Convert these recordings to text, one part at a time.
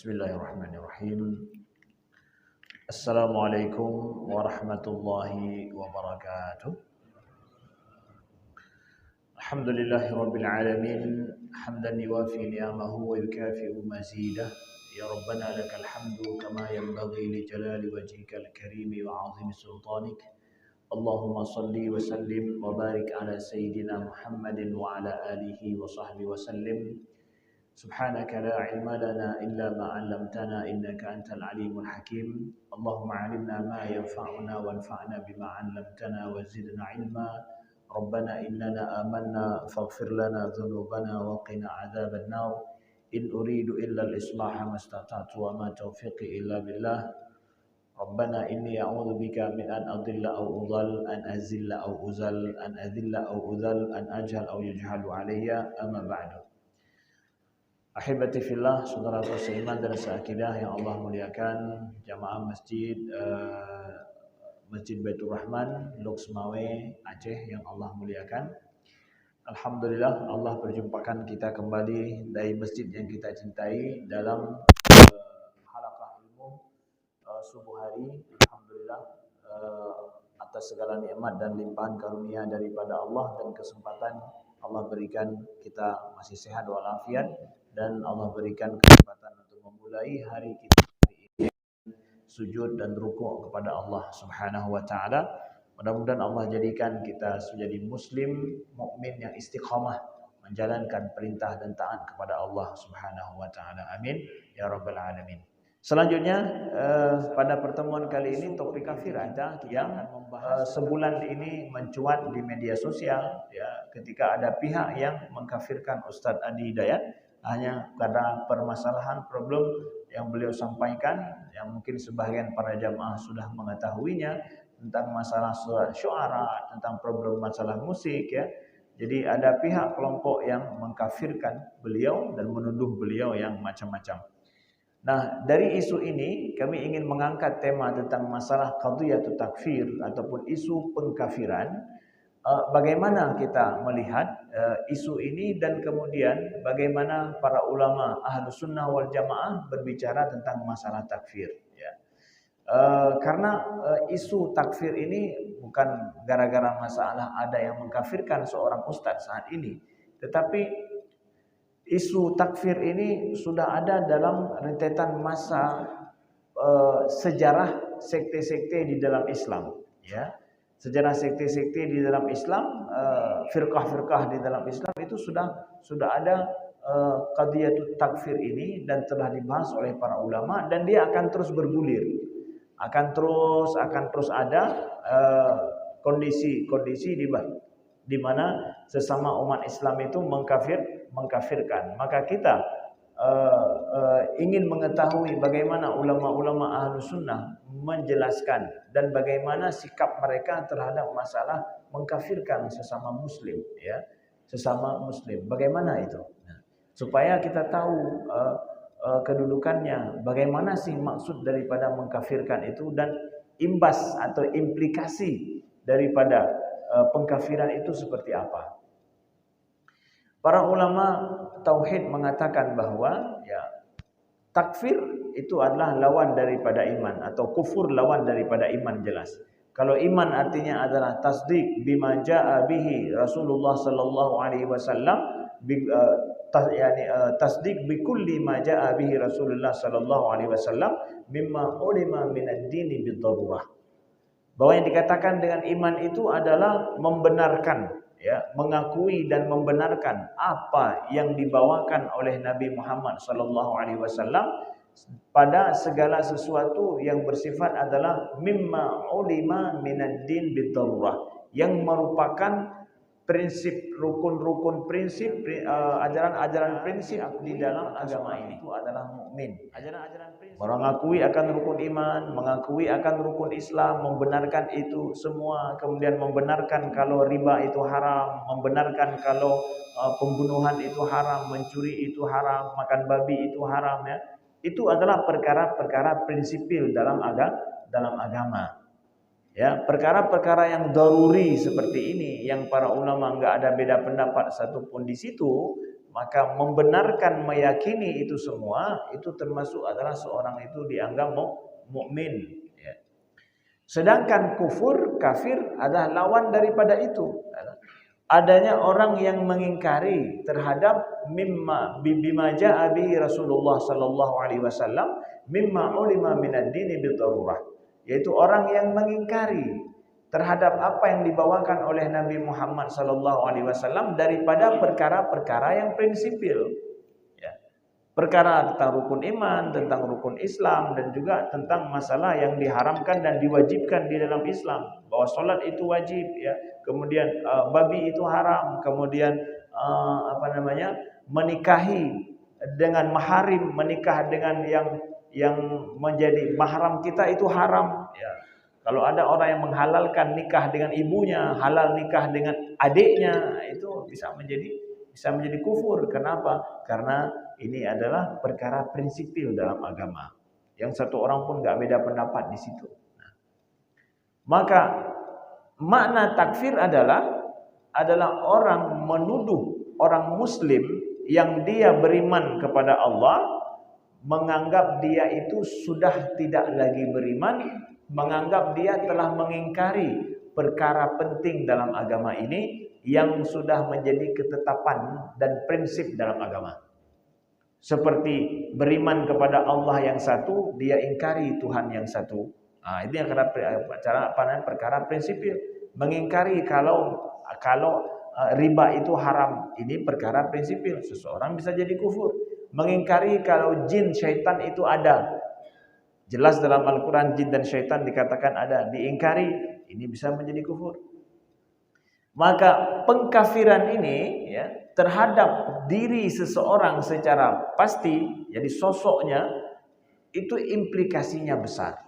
Bismillahirrahmanirrahim. Assalamualaikum warahmatullahi wabarakatuh. Alhamdulillahirabbil alamin, hamdan yuwafi ni'amahu wa yukafi'u mazidah. Ya Rabbana lakal hamdu kama yanbaghi li jalali wajhikal karimi wa 'azimi sultanik. Allahumma salli wa sallim wa barik ala sayyidina Muhammadin wa ala alihi wa sahbihi wa sallim. Subhanaka la ilma lana illa ma 'allamtana innaka antal alimul hakim. Allahumma 'allimna ma yanfa'una wanfa'na bima 'allamtana wa zidna ilma. Rabbana innana amanna faghfir lana dhunubana wa qina 'adzaban nar. In uridu illa al-islaha mastata'tu wa ma taufiqi illa billah. Rabbana inni a'udzu bika min an adilla aw udhal, an azilla aw uzal, an adilla aw udhal, an ajhal aw yujhalu alayya, amma ba'du. Ahibati fillah, saudara-saudara seiman dan seakidah yang Allah muliakan, jamaah Masjid Baitur Rahman, Luxmawe, Aceh yang Allah muliakan. Alhamdulillah Allah perjumpakan kita kembali dari masjid yang kita cintai dalam halaqah ilmu subuh hari. Alhamdulillah atas segala nikmat dan limpahan karunia daripada Allah dan kesempatan Allah berikan kita masih sehat walafiat. Dan Allah berikan kesempatan untuk memulai hari kita hari ini sujud dan rukuk kepada Allah Subhanahu wa taala. Mudah-mudahan Allah jadikan kita menjadi muslim mukmin yang istiqamah menjalankan perintah dan taat kepada Allah Subhanahu wa taala. Amin ya rabbal alamin. Selanjutnya pada pertemuan kali ini topik kafir ada yang sebulan ini mencuat di media sosial ya, ketika ada pihak yang mengkafirkan Ustadz Adi Hidayat hanya karena permasalahan problem yang beliau sampaikan yang mungkin sebagian para jamaah sudah mengetahuinya tentang masalah surat syu'ara, tentang problem masalah musik ya. Jadi ada pihak kelompok yang mengkafirkan beliau dan menuduh beliau yang macam-macam. Nah, dari isu ini kami ingin mengangkat tema tentang masalah qadhiyatut takfir ataupun isu pengkafiran. Bagaimana kita melihat isu ini dan kemudian bagaimana para ulama Ahlus Sunnah wal Jamaah berbicara tentang masalah takfir ya. Karena isu takfir ini bukan gara-gara masalah ada yang mengkafirkan seorang ustadz saat ini, tetapi isu takfir ini sudah ada dalam rentetan masa sejarah sekte-sekte di dalam Islam ya. Sejarah sekte-sekte di dalam Islam, firqah-firqah di dalam Islam itu sudah ada qadhiyatut takfir ini dan telah dibahas oleh para ulama dan dia akan terus bergulir. Akan terus ada kondisi-kondisi di mana sesama umat Islam itu mengkafirkan. Maka kita ingin mengetahui bagaimana ulama-ulama Ahlus Sunnah menjelaskan dan bagaimana sikap mereka terhadap masalah mengkafirkan sesama muslim ya, sesama muslim. Bagaimana itu? Nah, supaya kita tahu kedudukannya, bagaimana sih maksud daripada mengkafirkan itu dan imbas atau implikasi daripada pengkafiran itu seperti apa. Para ulama tauhid mengatakan bahwa ya, takfir itu adalah lawan daripada iman atau kufur lawan daripada iman jelas. Kalau iman artinya adalah tasdik bima jaa bihi Rasulullah sallallahu alaihi wasallam, tasdik bi kulli ma jaa bihi Rasulullah sallallahu alaihi wasallam mimma ulima min ad-dini bid-darurah. Bahwa yang dikatakan dengan iman itu adalah membenarkan ya, mengakui dan membenarkan apa yang dibawakan oleh Nabi Muhammad sallallahu alaihi wasallam pada segala sesuatu yang bersifat adalah mimma ulima minad din bidarurah, yang merupakan prinsip rukun-rukun prinsip ajaran-ajaran prinsip di dalam agama ini itu adalah mukmin. Ajaran-ajaran prinsip mengakui akan rukun iman, mengakui akan rukun Islam, membenarkan itu semua, kemudian membenarkan kalau riba itu haram, membenarkan kalau pembunuhan itu haram, mencuri itu haram, makan babi itu haram ya. Itu adalah perkara-perkara prinsipil dalam agama. Ya, perkara-perkara yang daruri seperti ini yang para ulama enggak ada beda pendapat satupun di situ, maka membenarkan meyakini itu semua itu termasuk adalah seorang itu dianggap mukmin. Ya. Sedangkan kufur, kafir adalah lawan daripada itu. Adanya orang yang mengingkari terhadap bima jaa bihi Rasulullah sallallahu alaihi wasallam mimma ulima minad dini bidarurah, yaitu orang yang mengingkari terhadap apa yang dibawakan oleh Nabi Muhammad sallallahu alaihi wasallam daripada perkara-perkara yang prinsipil. Ya. Perkara tentang rukun iman, tentang rukun Islam, dan juga tentang masalah yang diharamkan dan diwajibkan di dalam Islam. Bahwa salat itu wajib, ya. Kemudian babi itu haram, kemudian menikahi dengan maharim, menikah dengan yang menjadi mahram kita itu haram, ya. Kalau ada orang yang menghalalkan nikah dengan ibunya, halal nikah dengan adiknya, itu bisa menjadi kufur. Kenapa? Karena ini adalah perkara prinsipil dalam agama. Yang satu orang pun nggak beda pendapat di situ. Nah, maka makna takfir adalah orang menuduh orang Muslim yang dia beriman kepada Allah, menganggap dia itu sudah tidak lagi beriman, menganggap dia telah mengingkari perkara penting dalam agama ini yang sudah menjadi ketetapan dan prinsip dalam agama. Seperti beriman kepada Allah yang satu, dia ingkari Tuhan yang satu. Nah, itu yang perkara prinsipil. Mengingkari kalau riba itu haram, ini perkara prinsipil. Seseorang bisa jadi kufur. Mengingkari kalau jin syaitan itu ada. Jelas dalam Al-Quran jin dan syaitan dikatakan ada. Diingkari, ini bisa menjadi kufur. Maka pengkafiran ini, ya, terhadap diri seseorang secara pasti, jadi sosoknya, itu implikasinya besar.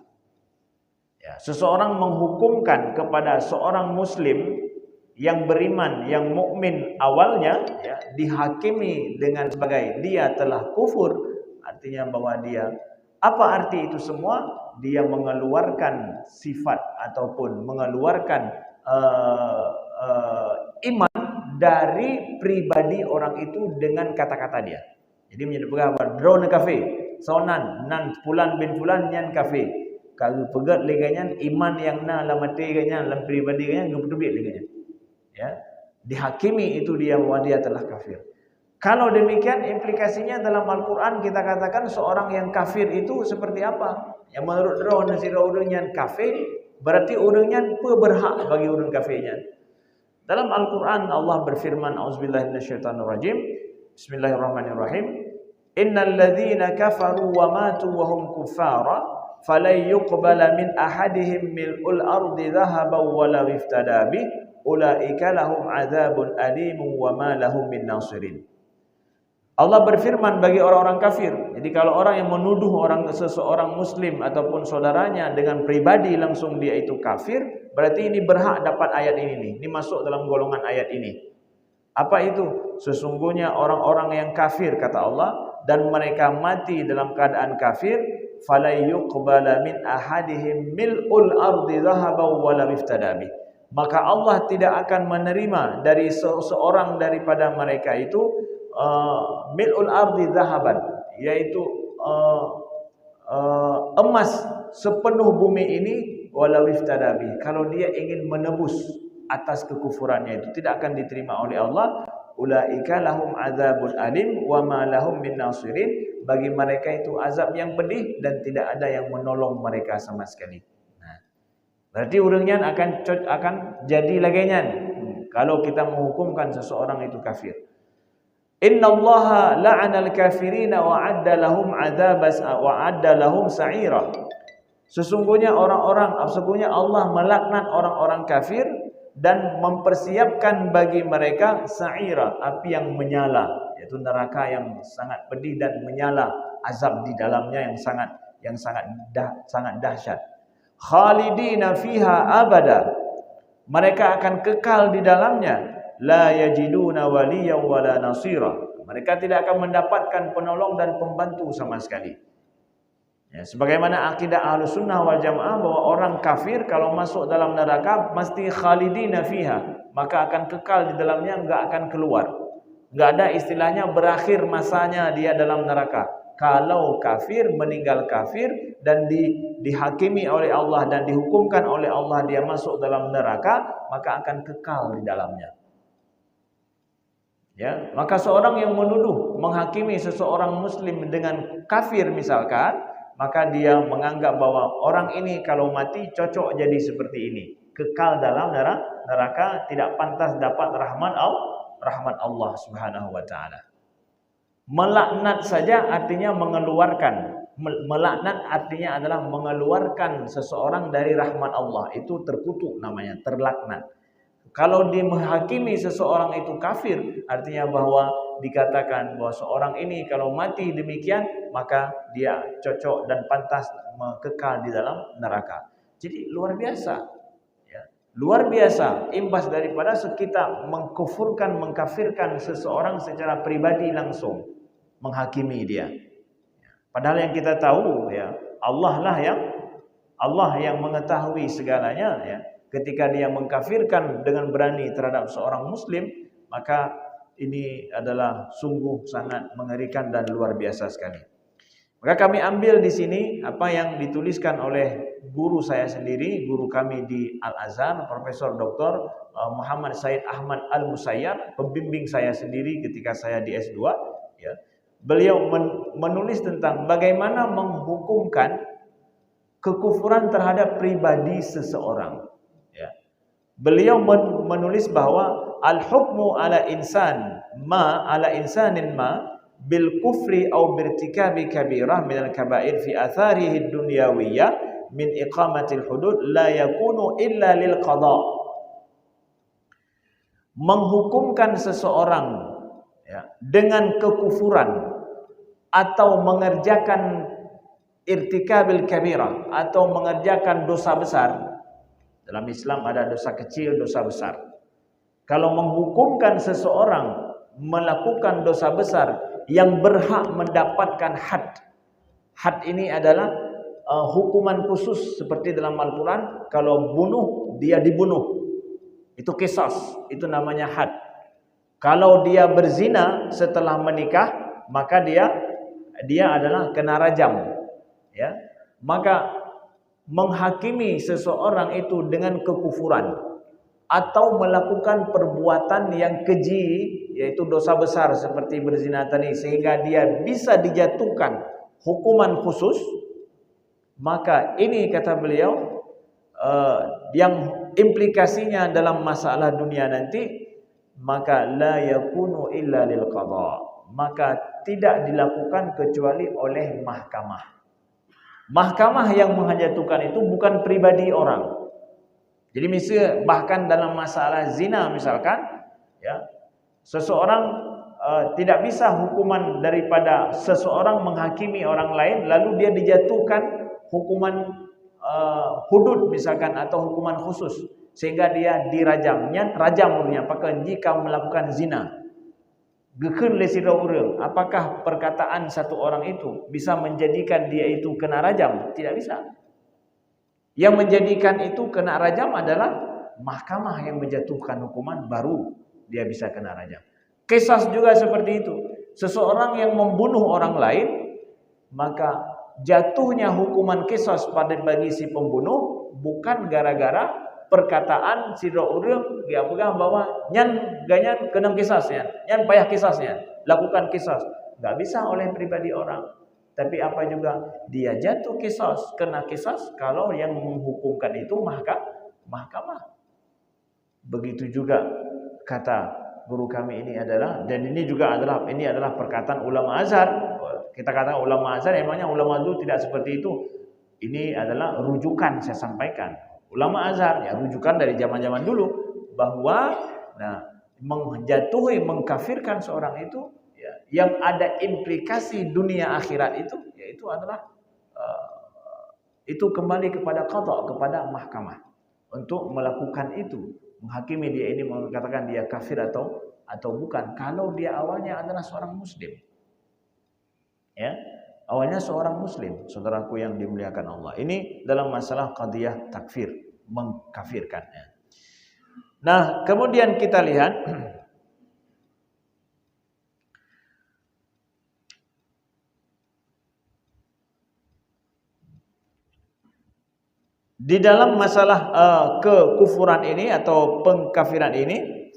Ya, seseorang menghukumkan kepada seorang Muslim yang beriman, yang mukmin awalnya, ya, dihakimi dengan sebagai dia telah kufur, artinya bahwa dia, apa arti itu semua? Dia mengeluarkan sifat ataupun mengeluarkan iman dari pribadi orang itu dengan kata-kata dia. Jadi menyebut apa? Drone kafe, sonan nan fulan bin fulan nyan kafe. Kalau pegat leganya iman yang na lamati ganya dalam pribadi ganya gembudubit leganya. Ya, dihakimi itu dia bahwa dia telah kafir. Kalau demikian implikasinya dalam Al-Quran kita katakan seorang yang kafir itu seperti apa? Yang menurut drone si urangnya kafir, berarti urangnya berhak bagi urang kafirnya. Dalam Al-Quran Allah berfirman, auzubillahi minasyaitonirrajim, bismillahirrahmanirrahim, innal ladzina kafaru wa matu wa hum kuffara falan yuqbala min ahadihim mil'ul ardi dhahaban wa law iftada bih ulaika lahum adzabun alim wa ma lahum min nasirin. Allah berfirman bagi orang-orang kafir. Jadi kalau orang yang menuduh seseorang muslim ataupun saudaranya dengan pribadi langsung dia itu kafir, berarti ini berhak dapat ayat ini nih. Ini masuk dalam golongan ayat ini. Apa itu? Sesungguhnya orang-orang yang kafir kata Allah dan mereka mati dalam keadaan kafir, fala yuqbala min ahadihim mil'ul ardi dhahaban wa lam iftada bih. Maka Allah tidak akan menerima dari seorang daripada mereka itu mil'ul ardi dhahaban, yaitu emas sepenuh bumi ini, walau iftada bih, kalau dia ingin menebus atas kekufurannya itu tidak akan diterima oleh Allah. Ulaika lahum adzabun alim wa ma lahum min nasirin, bagi mereka itu azab yang pedih dan tidak ada yang menolong mereka sama sekali. Nah, berarti urangnya akan jadi lagenya kalau kita menghukumkan seseorang itu kafir. Innallaha la'anal kafirina wa 'adda lahum sa'ira. Sesungguhnya Allah melaknat orang-orang kafir dan mempersiapkan bagi mereka sa'ira, api yang menyala, yaitu neraka yang sangat pedih dan menyala, azab di dalamnya yang sangat dahsyat. Khalidina fiha abada. Mereka akan kekal di dalamnya. La yajiduna waliyan wala nasira. Mereka tidak akan mendapatkan penolong dan pembantu sama sekali. Ya, sebagaimana akidah Ahlussunnah wal Jamaah bahwa orang kafir kalau masuk dalam neraka mesti khalidina fiha, maka akan kekal di dalamnya, enggak akan keluar. Enggak ada istilahnya berakhir masanya dia dalam neraka. Kalau kafir, meninggal kafir dan dihakimi oleh Allah dan dihukumkan oleh Allah dia masuk dalam neraka, maka akan kekal di dalamnya. Ya, maka seorang yang menuduh, menghakimi seseorang muslim dengan kafir misalkan, maka dia menganggap bahwa orang ini kalau mati cocok jadi seperti ini, kekal dalam neraka, tidak pantas dapat rahmat Allah Subhanahu wa taala. Melaknat saja artinya mengeluarkan. Melaknat artinya adalah mengeluarkan seseorang dari rahmat Allah. Itu terkutuk namanya, terlaknat. Kalau dia menghakimi seseorang itu kafir, artinya bahwa dikatakan bahwa seorang ini kalau mati demikian, maka dia cocok dan pantas kekal di dalam neraka. Jadi luar biasa. Ya. Luar biasa imbas daripada kita mengkufurkan, mengkafirkan seseorang secara pribadi langsung, menghakimi dia. Padahal yang kita tahu, ya, Allah yang mengetahui segalanya, ya. Ketika dia mengkafirkan dengan berani terhadap seorang muslim, maka ini adalah sungguh sangat mengerikan dan luar biasa sekali. Maka kami ambil di sini apa yang dituliskan oleh guru saya sendiri, guru kami di Al-Azhar, Profesor Dr. Muhammad Said Ahmad Al-Musayyar, pembimbing saya sendiri ketika saya di S2, ya. Beliau menulis tentang bagaimana menghukumkan kekufuran terhadap pribadi seseorang. Beliau menulis bahwa al-hukmu ala insanin ma bil kufri aw birtikabi kabirah min al-kaba'ir fi atharihi ad-dunyawiyah min iqamatil hudud la yakunu illa lil qada. Menghukumkan seseorang, ya, dengan kekufuran atau mengerjakan irtikabil kabirah atau mengerjakan dosa besar. Dalam Islam ada dosa kecil, dosa besar. Kalau menghukumkan seseorang melakukan dosa besar yang berhak mendapatkan had. Had ini adalah hukuman khusus seperti dalam Al-Quran. Kalau bunuh, dia dibunuh. Itu qisas, itu namanya had. Kalau dia berzina setelah menikah, maka dia adalah kena rajam. Ya, maka menghakimi seseorang itu dengan kekufuran atau melakukan perbuatan yang keji, yaitu dosa besar seperti berzina tadi, sehingga dia bisa dijatuhkan hukuman khusus, maka ini kata beliau yang implikasinya dalam masalah dunia nanti, maka la yakunu illa lil qada, maka tidak dilakukan kecuali oleh mahkamah. Mahkamah yang menjatuhkan itu bukan pribadi orang. Jadi misalnya bahkan dalam masalah zina misalkan, ya, seseorang tidak bisa hukuman daripada seseorang menghakimi orang lain lalu dia dijatuhkan hukuman hudud misalkan atau hukuman khusus sehingga dia dirajamnya, rajam umurnya apakah jika melakukan zina. Gekeun lesira urang, apakah perkataan satu orang itu bisa menjadikan dia itu kena rajam? Tidak bisa. Yang menjadikan itu kena rajam adalah mahkamah yang menjatuhkan hukuman, baru dia bisa kena rajam. Qisas juga seperti itu. Seseorang yang membunuh orang lain, maka jatuhnya hukuman qisas pada bagi si pembunuh bukan gara-gara perkataan sira urang dia pegang bahwa nyan ganyan kena kisasnya, nyan payah kisasnya, lakukan kisas. Enggak bisa oleh pribadi orang. Tapi apa juga dia jatuh kisas, kena kisas kalau yang menghukumkan itu mahkamah. Begitu juga kata guru kami ini adalah, dan ini adalah perkataan ulama Azhar. Kita katakan ulama Azhar, emangnya ulama dulu tidak seperti itu. Ini adalah rujukan saya sampaikan. Ulama Azhar ya rujukan dari zaman-zaman dulu bahwa menjatuhi, mengkafirkan seorang itu, ya, yang ada implikasi dunia akhirat itu, yaitu adalah itu kembali kepada qada, kepada mahkamah untuk melakukan itu, menghakimi dia ini, mengatakan dia kafir atau bukan. Kalau dia awalnya adalah seorang muslim, ya, awalnya seorang muslim, saudaraku yang dimuliakan Allah. Ini dalam masalah qadiyah takfir, mengkafirkannya. Nah, kemudian kita lihat di dalam masalah kekufuran ini atau pengkafiran ini,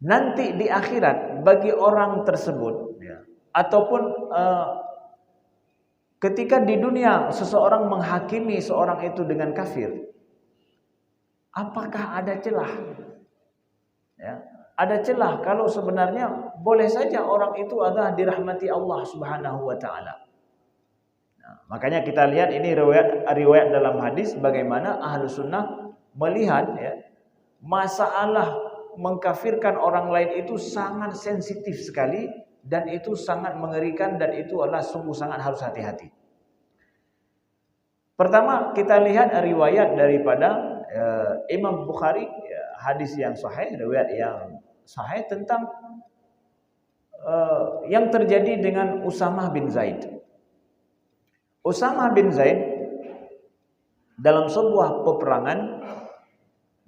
nanti di akhirat bagi orang tersebut ya, ataupun ketika di dunia seseorang menghakimi seorang itu dengan kafir, apakah ada celah? Ya, ada celah kalau sebenarnya boleh saja orang itu adalah dirahmati Allah Subhanahu wa taala. Nah, makanya kita lihat ini riwayat dalam hadis bagaimana ahlu sunnah melihat ya, masalah mengkafirkan orang lain itu sangat sensitif sekali dan itu sangat mengerikan dan itu adalah sungguh sangat harus hati-hati. Pertama kita lihat riwayat daripada Imam Bukhari, hadis yang sahih, riwayat yang sahih tentang yang terjadi dengan Usamah bin Zaid. Usamah bin Zaid dalam sebuah peperangan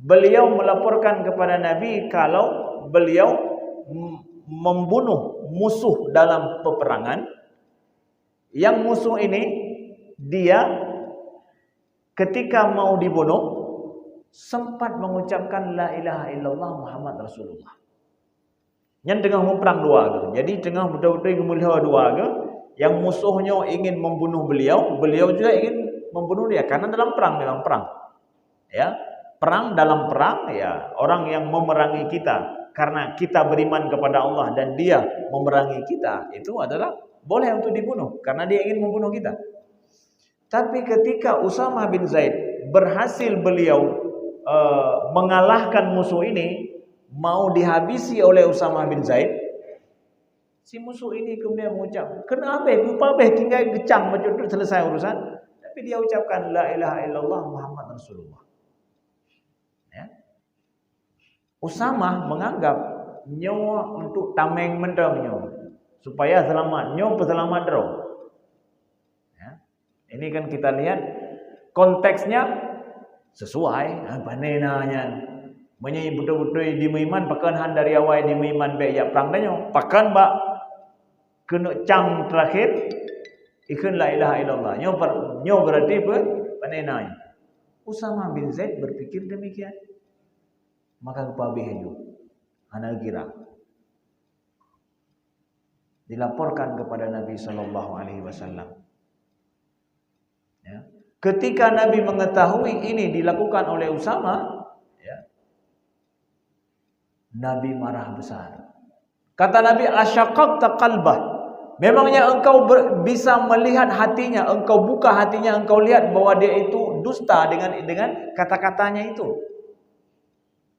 beliau melaporkan kepada Nabi kalau beliau membunuh musuh dalam peperangan. Yang musuh ini dia ketika mau dibunuh sempat mengucapkan la ilaha illallah Muhammad Rasulullah. Yang tengah memperang dua ke. Jadi tengah betul-betul gemuliha dua ke, yang musuhnya ingin membunuh beliau, beliau juga ingin membunuh dia karena dalam perang memang perang. Ya, perang dalam perang ya, orang yang memerangi kita karena kita beriman kepada Allah dan dia memerangi kita, itu adalah boleh untuk dibunuh karena dia ingin membunuh kita. Tapi ketika Usamah bin Zaid berhasil beliau mengalahkan musuh ini, mau dihabisi oleh Usamah bin Zaid, si musuh ini kemudian mengucap, kenapa tinggal gecang macam itu selesai urusan, tapi dia ucapkan la ilaha illallah Muhammad Rasulullah. Ya. Usamah menganggap nyawa untuk tameng mendangnya supaya selamat, nyawa peselamat draw. Ya. Ini kan kita lihat konteksnya sesuai panenanya menyanyi betul-betul di meiman pakan han dari awal di meiman baik ya perang danyo pakan bak kena cang terakhir ikun la ilaha illallah nyo berarti panenanya. Usamah bin Zaid berpikir demikian, maka kepabihannya ana kira dilaporkan kepada Nabi sallallahu alaihi wasallam. Ya. Ketika Nabi mengetahui ini dilakukan oleh Usamah, ya, Nabi marah besar. Kata Nabi, asyaqaqta qalbah. Memangnya engkau bisa melihat hatinya, engkau buka hatinya, engkau lihat bahwa dia itu dusta dengan kata-katanya itu.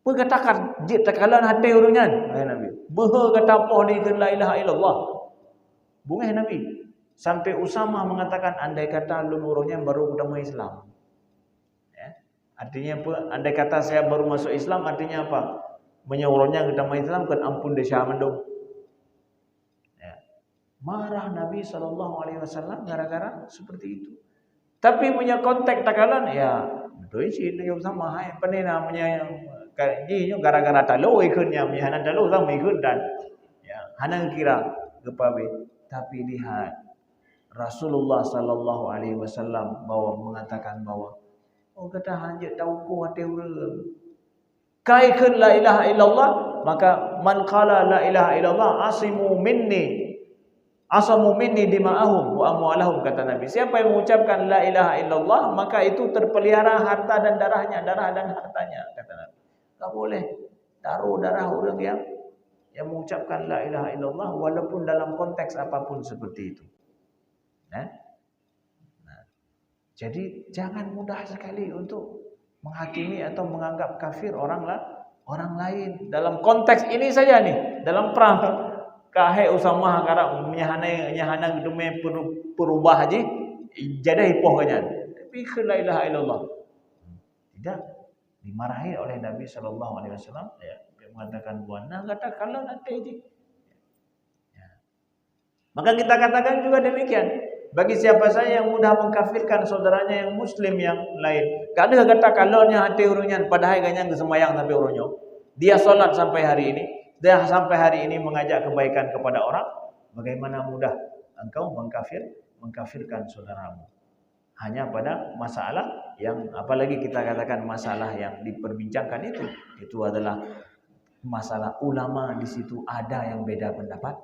Berkatakan, jik takalan hati urunyan, Nabi. Bah kata apa ni la ilaha illallah. Bungah Nabi. Sampai Usamah mengatakan, andai kata lun urungnya baru beragama Islam. Ya. Artinya apa? Andai kata saya baru masuk Islam, artinya apa? Menyuruhnya beragama Islam, kan ampun desya mendung. Ya. Marah Nabi SAW gara-gara seperti itu. Tapi punya konteks takalan, ya betul sih dengan Usamah. Apa ni namanya? Gara-gara talu ikutnya, hana talu sama ikut dan ya, hana kira kepabe. Tapi lihat Rasulullah sallallahu alaihi wasallam mengatakan bahwa kata hanya tahu ku hati urang. Kaikun la ilaha illallah, maka man qala la ilaha illallah asamu minni dima'ahum wa amwalahum, kata Nabi. Siapa yang mengucapkan la ilaha illallah, maka itu terpelihara harta dan darah dan hartanya, kata Nabi. Tak boleh taruh darah orang yang mengucapkan la ilaha illallah walaupun dalam konteks apapun seperti itu. Nah, jadi jangan mudah sekali untuk menghakimi atau menganggap kafir orang lain. Dalam konteks ini saja nih, dalam perang kahe Usamah kara nyahana gedume perubah aja jadi hipoh kanyan. Tapi la ilaha illallah. Tidak dimarahi oleh Nabi sallallahu alaihi wasallam, ya, dia mengatakan bahwa kata kalau nanti aja. Ya. Maka kita katakan juga demikian. Bagi siapa saja yang mudah mengkafirkan saudaranya yang muslim yang lain. Kada kata kalaunya hati urunyan padahal ganyang semayang sampai urunyo. Dia solat sampai hari ini, dia sampai hari ini mengajak kebaikan kepada orang. Bagaimana mudah engkau mengkafirkan saudaramu. hanya pada masalah yang, apalagi kita katakan masalah yang diperbincangkan itu adalah masalah ulama, di situ ada yang beda pendapat.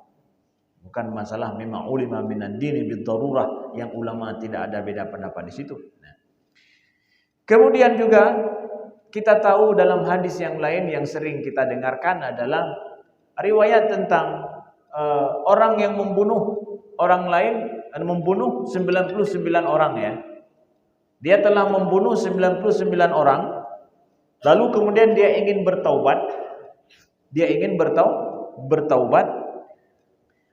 Bukan masalah memang ulama minad dini bidarurah, yang ulama tidak ada beda pendapat di situ. Nah. Kemudian juga kita tahu dalam hadis yang lain yang sering kita dengarkan adalah riwayat tentang orang yang membunuh orang lain, membunuh 99 orang ya. Dia telah membunuh 99 orang, lalu kemudian dia ingin bertaubat. Dia ingin bertaubat.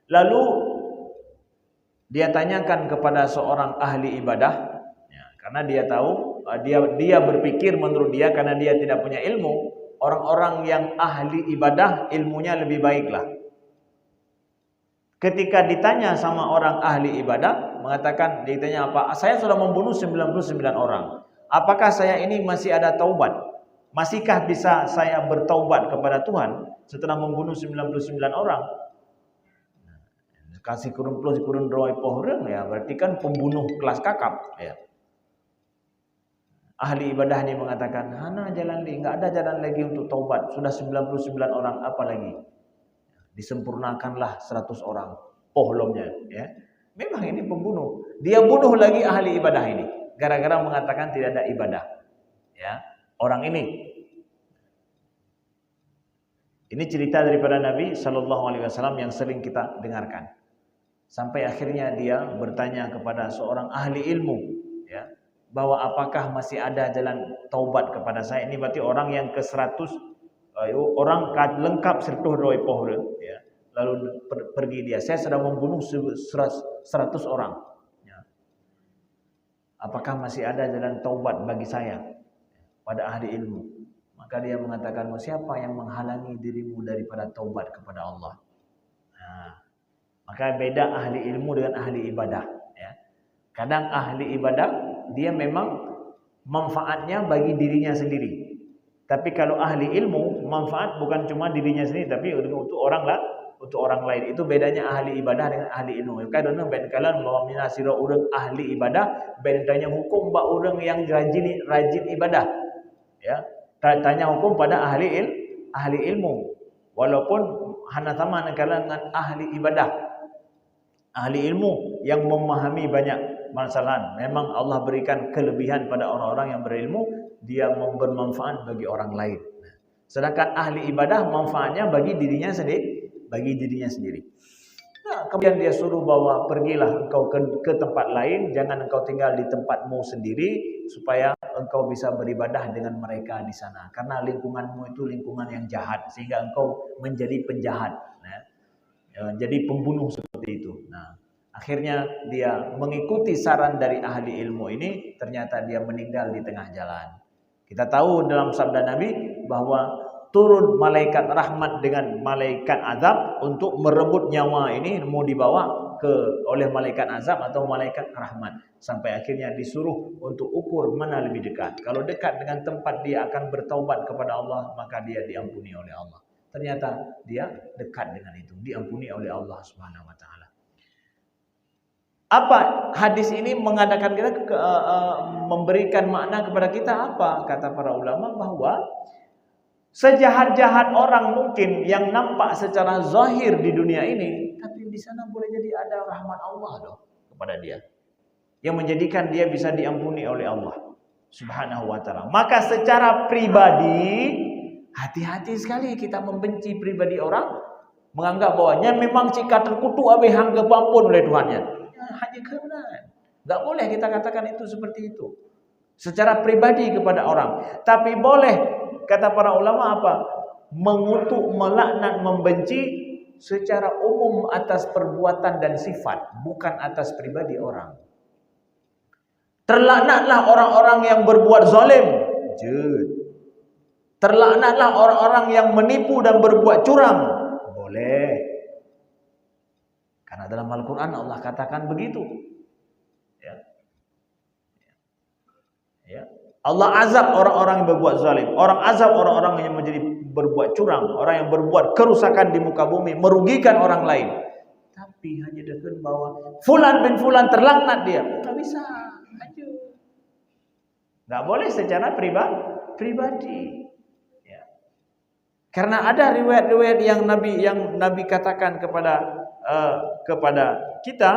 Lalu dia tanyakan kepada seorang ahli ibadah, ya, karena dia tahu, dia berpikir menurut dia, karena dia tidak punya ilmu, orang-orang yang ahli ibadah ilmunya lebih baiklah. Ketika ditanya sama orang ahli ibadah, mengatakan, ditanya apa? Saya sudah membunuh 99 orang. Apakah saya ini masih ada taubat? Masihkah bisa saya bertaubat kepada Tuhan setelah membunuh 99 orang? Kasih kurun roi pohreung ya, berarti kan pembunuh kelas kakap ya. Ahli ibadah ini mengatakan, hana jalan li, enggak ada jalan lagi untuk taubat. Sudah 99 orang, apa lagi? Disempurnakanlah 100 orang pohlomnya ya. Memang ini pembunuh. Dia bunuh lagi ahli ibadah ini gara-gara mengatakan tidak ada ibadah. Ya. Orang ini. Ini cerita daripada Nabi sallallahu alaihi wasallam yang sering kita dengarkan. Sampai akhirnya dia bertanya kepada seorang ahli ilmu ya, bahwa apakah masih ada jalan taubat kepada saya. Ini berarti orang yang ke-100, orang lengkap sertuh roi pohre ya. Lalu pergi dia, saya sedang membunuh 100 orang ya. Apakah masih ada jalan taubat bagi saya pada ahli ilmu? Maka dia mengatakan, siapa yang menghalangi dirimu daripada taubat kepada Allah? Nah, maka beda ahli ilmu dengan ahli ibadah ya. Kadang ahli ibadah dia memang manfaatnya bagi dirinya sendiri. Tapi kalau ahli ilmu, manfaat bukan cuma dirinya sendiri, tapi untuk orang lain. Itu bedanya ahli ibadah dengan ahli ilmu. Kadang ben kalan bahwa minasira urang ahli ibadah, ben tanya hukum ba urang yang rajin ibadah. Ya. Tanya hukum pada ahli ilmu. Walaupun hana sama kalangan ahli ibadah. Ahli ilmu yang memahami banyak masalah. Memang Allah berikan kelebihan pada orang-orang yang berilmu, dia bermanfaat bagi orang lain. Sedangkan ahli ibadah manfaatnya bagi dirinya sendiri. Nah, kemudian dia suruh bahwa pergilah engkau ke tempat lain, jangan engkau tinggal di tempatmu sendiri, supaya engkau bisa beribadah dengan mereka di sana. Karena lingkunganmu itu lingkungan yang jahat, sehingga engkau menjadi penjahat. Nah, jadi pembunuh seperti itu. Nah, akhirnya dia mengikuti saran dari ahli ilmu ini, ternyata dia meninggal di tengah jalan. Kita tahu dalam sabda Nabi bahwa turun malaikat rahmat dengan malaikat azab untuk merebut nyawa ini, mau dibawa oleh malaikat azab atau malaikat rahmat, sampai akhirnya disuruh untuk ukur mana lebih dekat. Kalau dekat dengan tempat dia akan bertaubat kepada Allah, maka dia diampuni oleh Allah. Ternyata dia dekat dengan itu, diampuni oleh Allah Subhanahu wa taala. Apa hadis ini mengadakan kita memberikan makna kepada kita apa? Kata para ulama bahwa sejahat-jahat orang mungkin yang nampak secara zahir di dunia ini, tapi di sana boleh jadi ada rahmat Allah loh kepada dia, yang menjadikan dia bisa diampuni oleh Allah Subhanahu wa taala. Maka secara pribadi hati-hati sekali kita membenci pribadi orang, menganggap bahwanya memang jika terkutuk abe hangga pampun oleh Tuhannya. Hanya kebenaran. Enggak boleh kita katakan itu seperti itu. Secara pribadi kepada orang. Tapi boleh, kata para ulama apa? Mengutuk, melaknat, membenci secara umum atas perbuatan dan sifat, bukan atas pribadi orang. Terlaknatlah orang-orang yang berbuat zalim. Terlaknatlah orang-orang yang menipu dan berbuat curang. Boleh. Karena dalam Al-Quran Allah katakan begitu. Ya. Allah azab orang-orang yang berbuat zalim. Orang azab orang-orang yang menjadi berbuat curang. Orang yang berbuat kerusakan di muka bumi. Merugikan orang lain. Tapi hanya dengan bahwa Fulan bin Fulan terlaknat dia. Tak bisa. Aja. Nggak boleh secara pribadi. Ya. Karena ada riwayat-riwayat yang Nabi katakan kepada kita.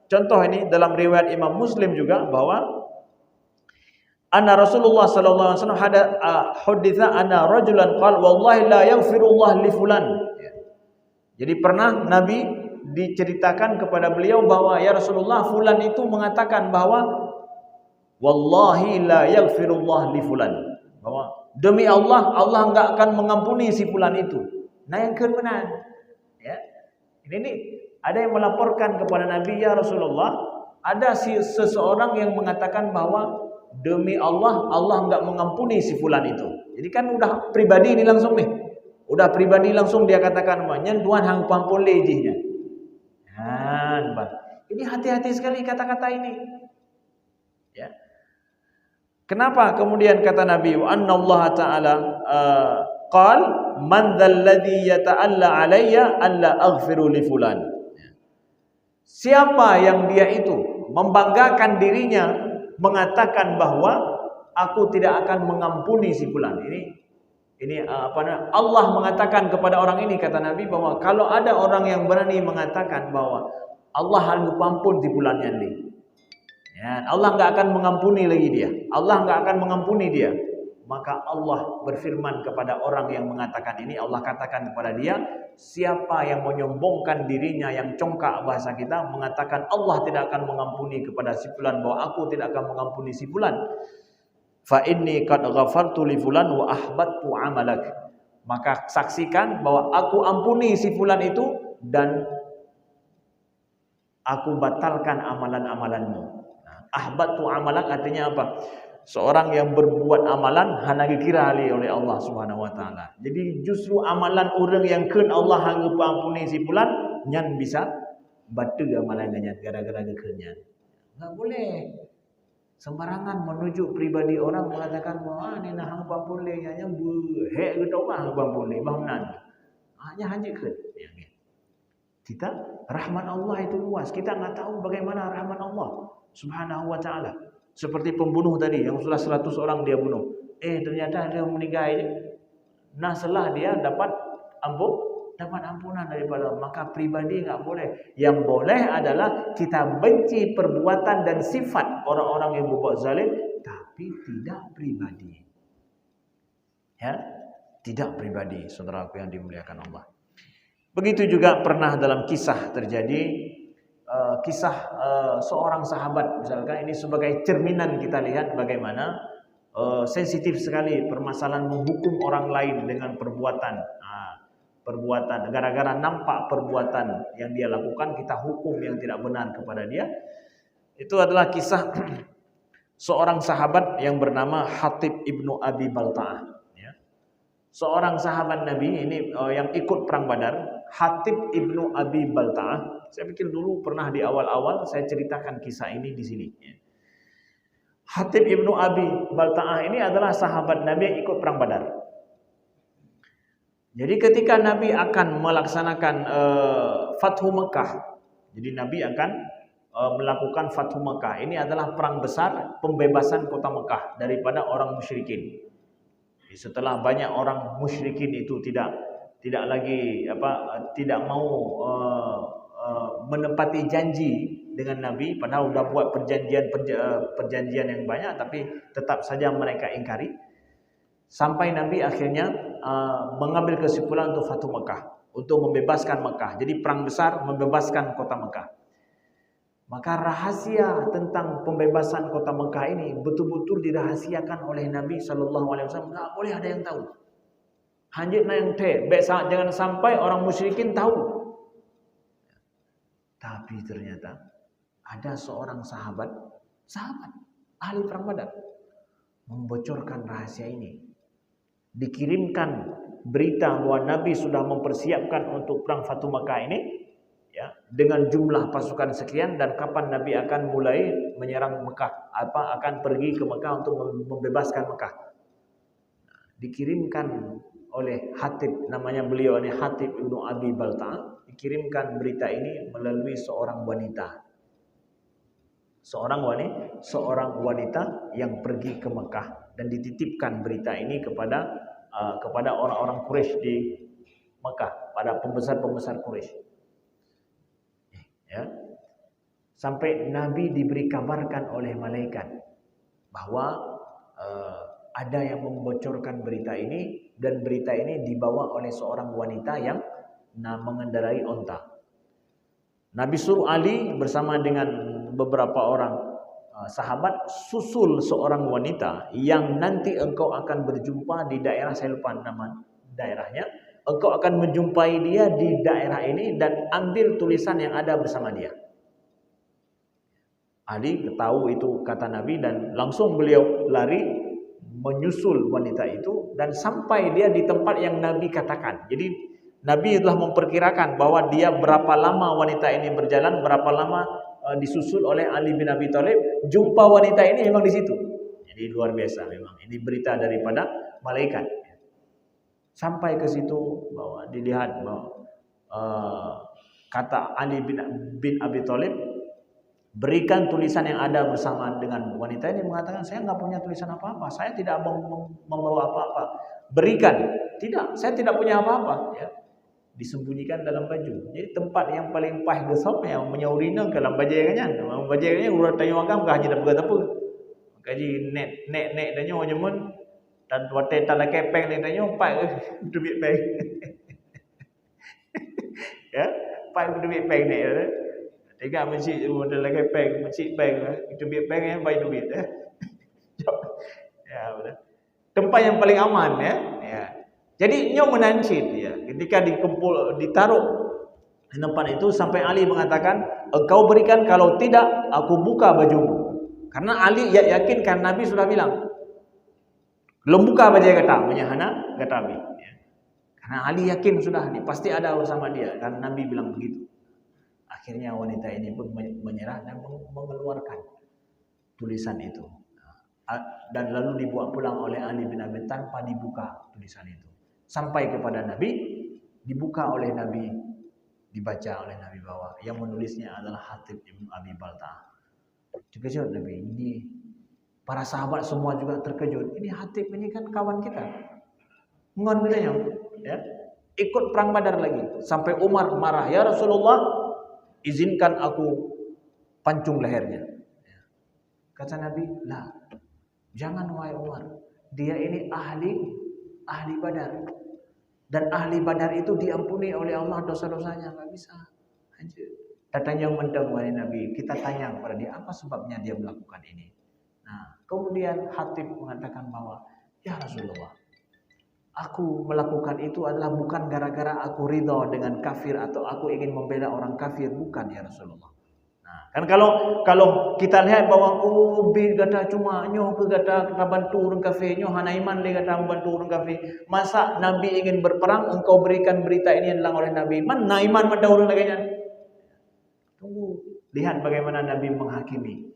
Contoh ini dalam riwayat Imam Muslim juga bahwa anna Rasulullah sallallahu alaihi wasallam haditha anna rajulan qala wallahi la yaghfirullah li fulan. Jadi pernah Nabi diceritakan kepada beliau bahwa ya Rasulullah fulan itu mengatakan bahwa wallahi la yaghfirullah li fulan, bahwa demi Allah enggak akan mengampuni si fulan itu. Nah yang kebenaran ya. Ini ada yang melaporkan kepada Nabi, ya Rasulullah, ada seseorang yang mengatakan bahwa demi Allah enggak mengampuni si fulan itu. Jadi kan udah pribadi ini langsung nih. Udah pribadi langsung dia katakan, "Nyen Tuhan hang pampun lejihnya." Nah, ini hati-hati sekali kata-kata ini. Ya. Kenapa kemudian kata Nabi, "Wa anna Allah Ta'ala qal man dzalladzi yata'alla alayya alla aghfiru li fulan." Siapa yang dia itu membanggakan dirinya mengatakan bahwa aku tidak akan mengampuni si fulan. Ini Allah mengatakan kepada orang ini, kata Nabi, bahwa kalau ada orang yang berani mengatakan bahwa Allah hanya ampun si fulan ini, ya, Allah enggak akan mengampuni lagi dia. Allah enggak akan mengampuni dia. Maka Allah berfirman kepada orang yang mengatakan ini, Allah katakan kepada dia, siapa yang menyombongkan dirinya, yang congkak bahasa kita, mengatakan Allah tidak akan mengampuni kepada si fulan, bahwa aku tidak akan mengampuni si fulan, fa inni qad ghafartu li fulan wa ahbattu amalak, maka saksikan bahwa aku ampuni si fulan itu dan aku batalkan amalan-amalanmu. Ahbattu amalak artinya apa? Seorang yang berbuat amalan hanya dikira oleh Allah Subhanahu wa taala. Jadi justru amalan orang yang keun Allah hangga ampuni si fulan nyan bisa batu amalannya gara-gara keunnya. Enggak boleh sembarangan menuju pribadi orang mengatakan bahwa ini nah hang ampun le nya he gitu mah hang ampun le bahnan. Hanya keun. Kita rahmat Allah itu luas. Kita enggak tahu bagaimana rahmat Allah Subhanahu wa taala. Seperti pembunuh tadi yang sudah 100 orang dia bunuh. Ternyata dia meninggal. Nah setelah dia dapat ampunan daripada Allah. Maka pribadi enggak boleh. Yang boleh adalah kita benci perbuatan dan sifat orang-orang yang berbuat zalim, tapi tidak pribadi. Ya, tidak pribadi, saudaraku yang dimuliakan Allah. Begitu juga pernah dalam kisah terjadi kisah seorang sahabat, misalkan ini sebagai cerminan kita lihat bagaimana sensitif sekali permasalahan menghukum orang lain dengan perbuatan gara-gara nampak perbuatan yang dia lakukan kita hukum yang tidak benar kepada dia. Itu adalah kisah seorang sahabat yang bernama Hatib ibnu Abi Balta'ah. Seorang sahabat Nabi ini yang ikut perang Badar, Hatib ibnu Abi Balta'ah. Saya pikir dulu pernah di awal-awal saya ceritakan kisah ini di sini. Hatib ibnu Abi Balta'ah ini adalah sahabat Nabi yang ikut perang Badar. Jadi ketika Nabi akan melaksanakan Fathu Mekah, jadi Nabi akan melakukan Fathu Mekah. Ini adalah perang besar pembebasan kota Mekah daripada orang musyrikin. Setelah banyak orang musyrikin itu tidak mau menepati janji dengan Nabi, padahal sudah buat perjanjian yang banyak, tapi tetap saja mereka ingkari. Sampai Nabi akhirnya mengambil kesimpulan untuk Fathu Mekah, untuk membebaskan Mekah. Jadi perang besar membebaskan kota Mekah. Maka rahasia tentang pembebasan kota Mekah ini betul-betul dirahasiakan oleh Nabi SAW. Tidak boleh ada yang tahu. Hanya yang jangan sampai orang musyrikin tahu. Tapi ternyata ada seorang sahabat ahli perang Badar membocorkan rahasia ini. Dikirimkan berita bahwa Nabi sudah mempersiapkan untuk perang Fathu Mekah ini, ya, dengan jumlah pasukan sekian, dan kapan Nabi akan mulai menyerang Mekah, akan pergi ke Mekah untuk membebaskan Mekah. Dikirimkan oleh Hatib, namanya beliau ini Hatib ibnu Abi Balta'ah, dikirimkan berita ini melalui seorang wanita. seorang wanita yang pergi ke Mekah dan dititipkan berita ini kepada orang-orang Quraisy di Mekah, pada pembesar-pembesar Quraisy. Ya. Sampai Nabi diberi kabarkan oleh malaikat bahwa ada yang membocorkan berita ini, dan berita ini dibawa oleh seorang wanita yang mengendarai onta. Nabi suruh Ali bersama dengan beberapa orang sahabat susul seorang wanita yang nanti engkau akan berjumpa di daerah, saya lupa nama daerahnya. Engkau akan menjumpai dia di daerah ini dan ambil tulisan yang ada bersama dia. Ali tahu itu kata Nabi dan langsung beliau lari menyusul wanita itu dan sampai dia di tempat yang Nabi katakan. Jadi Nabi telah memperkirakan bahwa dia berapa lama wanita ini berjalan, berapa lama disusul oleh Ali bin Abi Thalib. Jumpa wanita ini memang di situ. Jadi luar biasa memang. Ini berita daripada malaikat. Sampai ke situ bahwa dilihat bahwa kata Ali bin Abi Thalib, berikan tulisan yang ada bersama dengan wanita ini. Mengatakan, saya nggak punya tulisan apa-apa, saya tidak membawa apa-apa. Berikan. Tidak, saya tidak punya apa-apa. Ya. Disembunyikan dalam baju. Jadi tempat yang paling pah gesok yang menyaurina ke dalam baju kan. Baju ini urat tanya agam kah hanya dapat apa. Kaji net tanya nyamun dan wate tala kepeng ni tanya pai duit peng. Ya, pai duit peng ni. Tiga mencik model lagi peng, mencik peng, duit peng yang baik duit. Ya, betul. Tempat yang paling aman ya. Ya. Jadi nyo menancit ya. Ketika ditaruh di tempat itu sampai Ali mengatakan, engkau berikan, kalau tidak aku buka bajumu. Karena Ali yakin kan Nabi sudah bilang, belum buka baju kata, menyahana kata Nabi. Ya. Karena Ali yakin sudah pasti ada bersama dia, kan Nabi bilang begitu. Akhirnya wanita ini pun menyerah dan mengeluarkan tulisan itu. Dan lalu dibawa pulang oleh Ali bin Abi Thalib tanpa dibuka tulisan itu. Sampai kepada Nabi, dibuka oleh Nabi, dibaca oleh Nabi bahwa yang menulisnya adalah Hatib bin Abi Balta'ah. Terkejut Nabi, ini para sahabat semua juga terkejut. Ini Hatib ini kan kawan kita. Ngon katanya, ya. Ikut perang Badar lagi. Sampai Umar marah, ya Rasulullah, izinkan aku pancung lehernya. Kata Nabi, lah, jangan wahai Umar. Dia ini ahli Badar. Dan ahli Badar itu diampuni oleh Allah dosa-dosanya. Enggak bisa. Datanya mendeng wahai Nabi. Kita tanya kepada dia, apa sebabnya dia melakukan ini. Nah, kemudian Hatib mengatakan bahwa, ya Rasulullah, aku melakukan itu adalah bukan gara-gara aku ridha dengan kafir atau aku ingin membela orang kafir, bukan ya Rasulullah. Nah, kan kalau kita lihat bahwa bi kata cuma nyo ke kata bantu orang kafir, nyo hanaiman le kata bantu orang kafir. Masa Nabi ingin berperang engkau berikan berita ini adalah oleh Nabi. Mana iman pada orang laganya? Tunggu, lihat bagaimana Nabi menghakimi.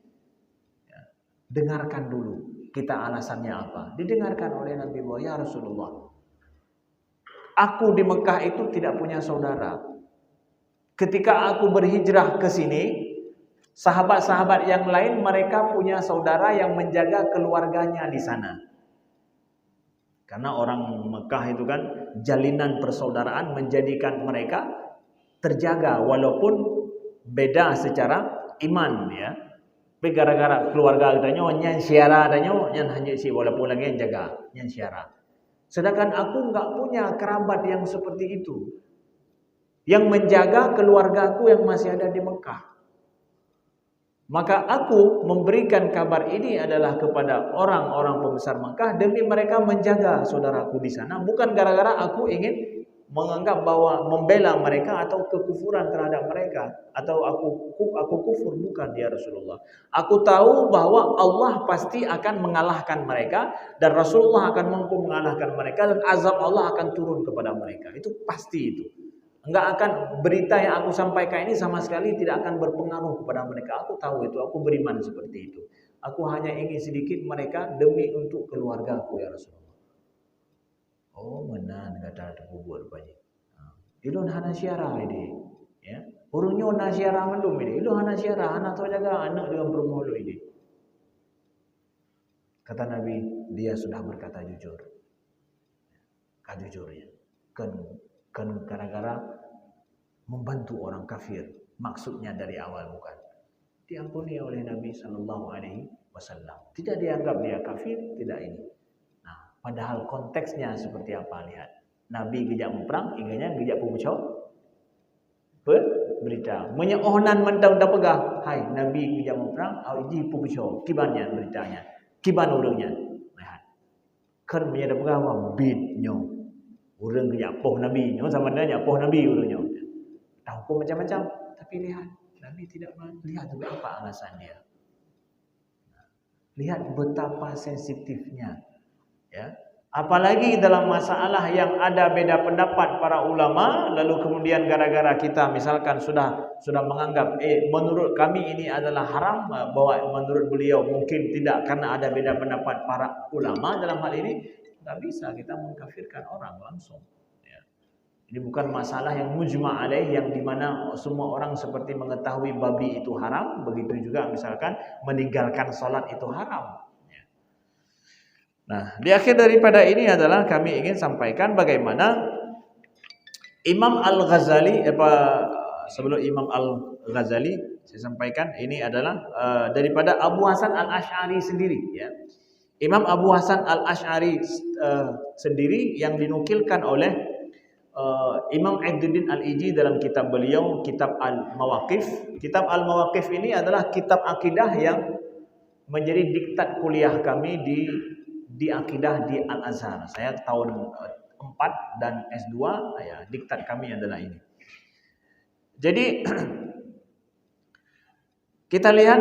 Ya. Dengarkan dulu kita alasannya apa. Didengarkan oleh Nabi bahwa ya Rasulullah, aku di Mekah itu tidak punya saudara. Ketika aku berhijrah ke sini, sahabat-sahabat yang lain mereka punya saudara yang menjaga keluarganya di sana. Karena orang Mekah itu kan jalinan persaudaraan menjadikan mereka terjaga walaupun beda secara iman ya. Tapi gara-gara keluarga katanya nyan syara katanya nyan hanya si walaupun lagi yang jaga nyan syara. Sedangkan aku enggak punya kerabat yang seperti itu. Yang menjaga keluargaku yang masih ada di Mekah. Maka aku memberikan kabar ini adalah kepada orang-orang pembesar Mekah demi mereka menjaga saudaraku di sana, bukan gara-gara aku ingin menganggap bahwa membela mereka atau kekufuran terhadap mereka atau aku kufur, bukan ya Rasulullah. Aku tahu bahwa Allah pasti akan mengalahkan mereka dan Rasulullah akan mampu mengalahkan mereka dan azab Allah akan turun kepada mereka. Itu pasti itu. Enggak akan berita yang aku sampaikan ini sama sekali tidak akan berpengaruh kepada mereka. Aku tahu itu, aku beriman seperti itu. Aku hanya ingin sedikit mereka demi untuk keluargaku ya Rasulullah. Oh menan kata buat banyak. Ilun hana syarah ini. Ya, urunyo nasyarah mandum ini. Lu hana syarah, hana tahu jaga anak dengan berumah lu ini. Kata Nabi, dia sudah berkata jujur. Jujurnya. Kan gara-gara membantu orang kafir. Maksudnya dari awal bukan. Diampuni oleh Nabi sallallahu alaihi wasallam. Tidak dianggap dia kafir, tidak ini. Nah, padahal konteksnya seperti apa lihat. Nabi gejak memperang, inganya gejak pembucau berita. Menyeohnan mentang dah pegah. Hai, Nabi gejak memperang, au iji pembucau. Kibannya beritanya. Kiban urangnya. Lihat. Kan menyada pegah apa? Bidnyo. Urang gejak poh Nabi. Nyo sama dengan poh Nabi urangnya. Tahu pun macam-macam. Tapi lihat. Nabi tidak melihat juga apa alasan dia. Lihat betapa sensitifnya. Ya. Apalagi dalam masalah yang ada beda pendapat para ulama, lalu kemudian gara-gara kita misalkan sudah menganggap menurut kami ini adalah haram, bahwa menurut beliau mungkin tidak karena ada beda pendapat para ulama dalam hal ini, tidak bisa kita mengkafirkan orang langsung. Ya. Ini bukan masalah yang mujma' alaih yang dimana semua orang seperti mengetahui babi itu haram, begitu juga misalkan meninggalkan salat itu haram. Nah, di akhir daripada ini adalah kami ingin sampaikan bagaimana Imam Al-Ghazali, sebelum Imam Al-Ghazali saya sampaikan ini adalah daripada Abu Hasan Al-Asy'ari sendiri. Ya. Imam Abu Hasan Al-Asy'ari sendiri yang dinukilkan oleh Imam Izzuddin Al-Iji dalam kitab beliau, Kitab Al-Mawaqif. Kitab Al-Mawaqif ini adalah kitab akidah yang menjadi diktat kuliah kami di akidah di Al-Azhar. Saya tahun 4 dan S2, ya, diktat kami adalah ini. Jadi kita lihat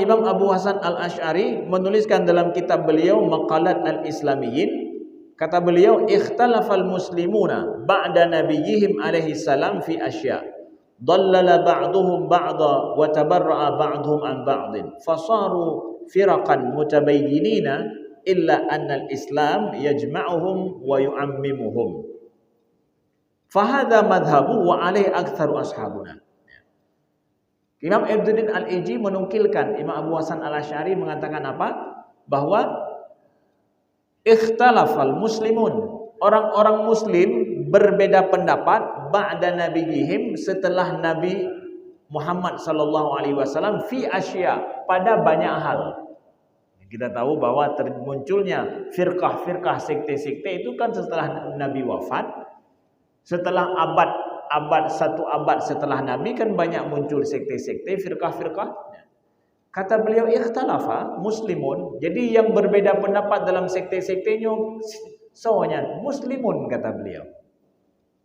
Imam Abu Hasan Al-Asy'ari menuliskan dalam kitab beliau Maqalat Al-Islamiyyin, kata beliau, ikhtalafal muslimuna ba'da nabiyihim alaihi salam fi asya. Dhallala ba'duhum ba'da wa tabarra'a ba'duhum an ba'din. Fasaru firaqan mutabayyinina illa anna al-Islam yajma'uhum wa yu'ammimuhum. Fahadha madhabu wa alaihi aktsaru ashabuna. Imam Izzuddin Al-Iji menukilkan Imam Abu Hasan Al-Asy'ari mengatakan apa? Bahwa ikhtalafal muslimun, orang-orang muslim berbeda pendapat ba'da nabiyihim, setelah Nabi Muhammad sallallahu alaihi wasallam fi asya, pada banyak hal. Kita tahu bahwa munculnya firqah-firqah, sekte-sekte itu kan setelah Nabi wafat, setelah satu abad setelah Nabi kan banyak muncul sekte-sekte, firqah-firqah. Kata beliau ikhtalafa muslimun, jadi yang berbeda pendapat dalam sekte-sektenya semuanya muslimun, kata beliau.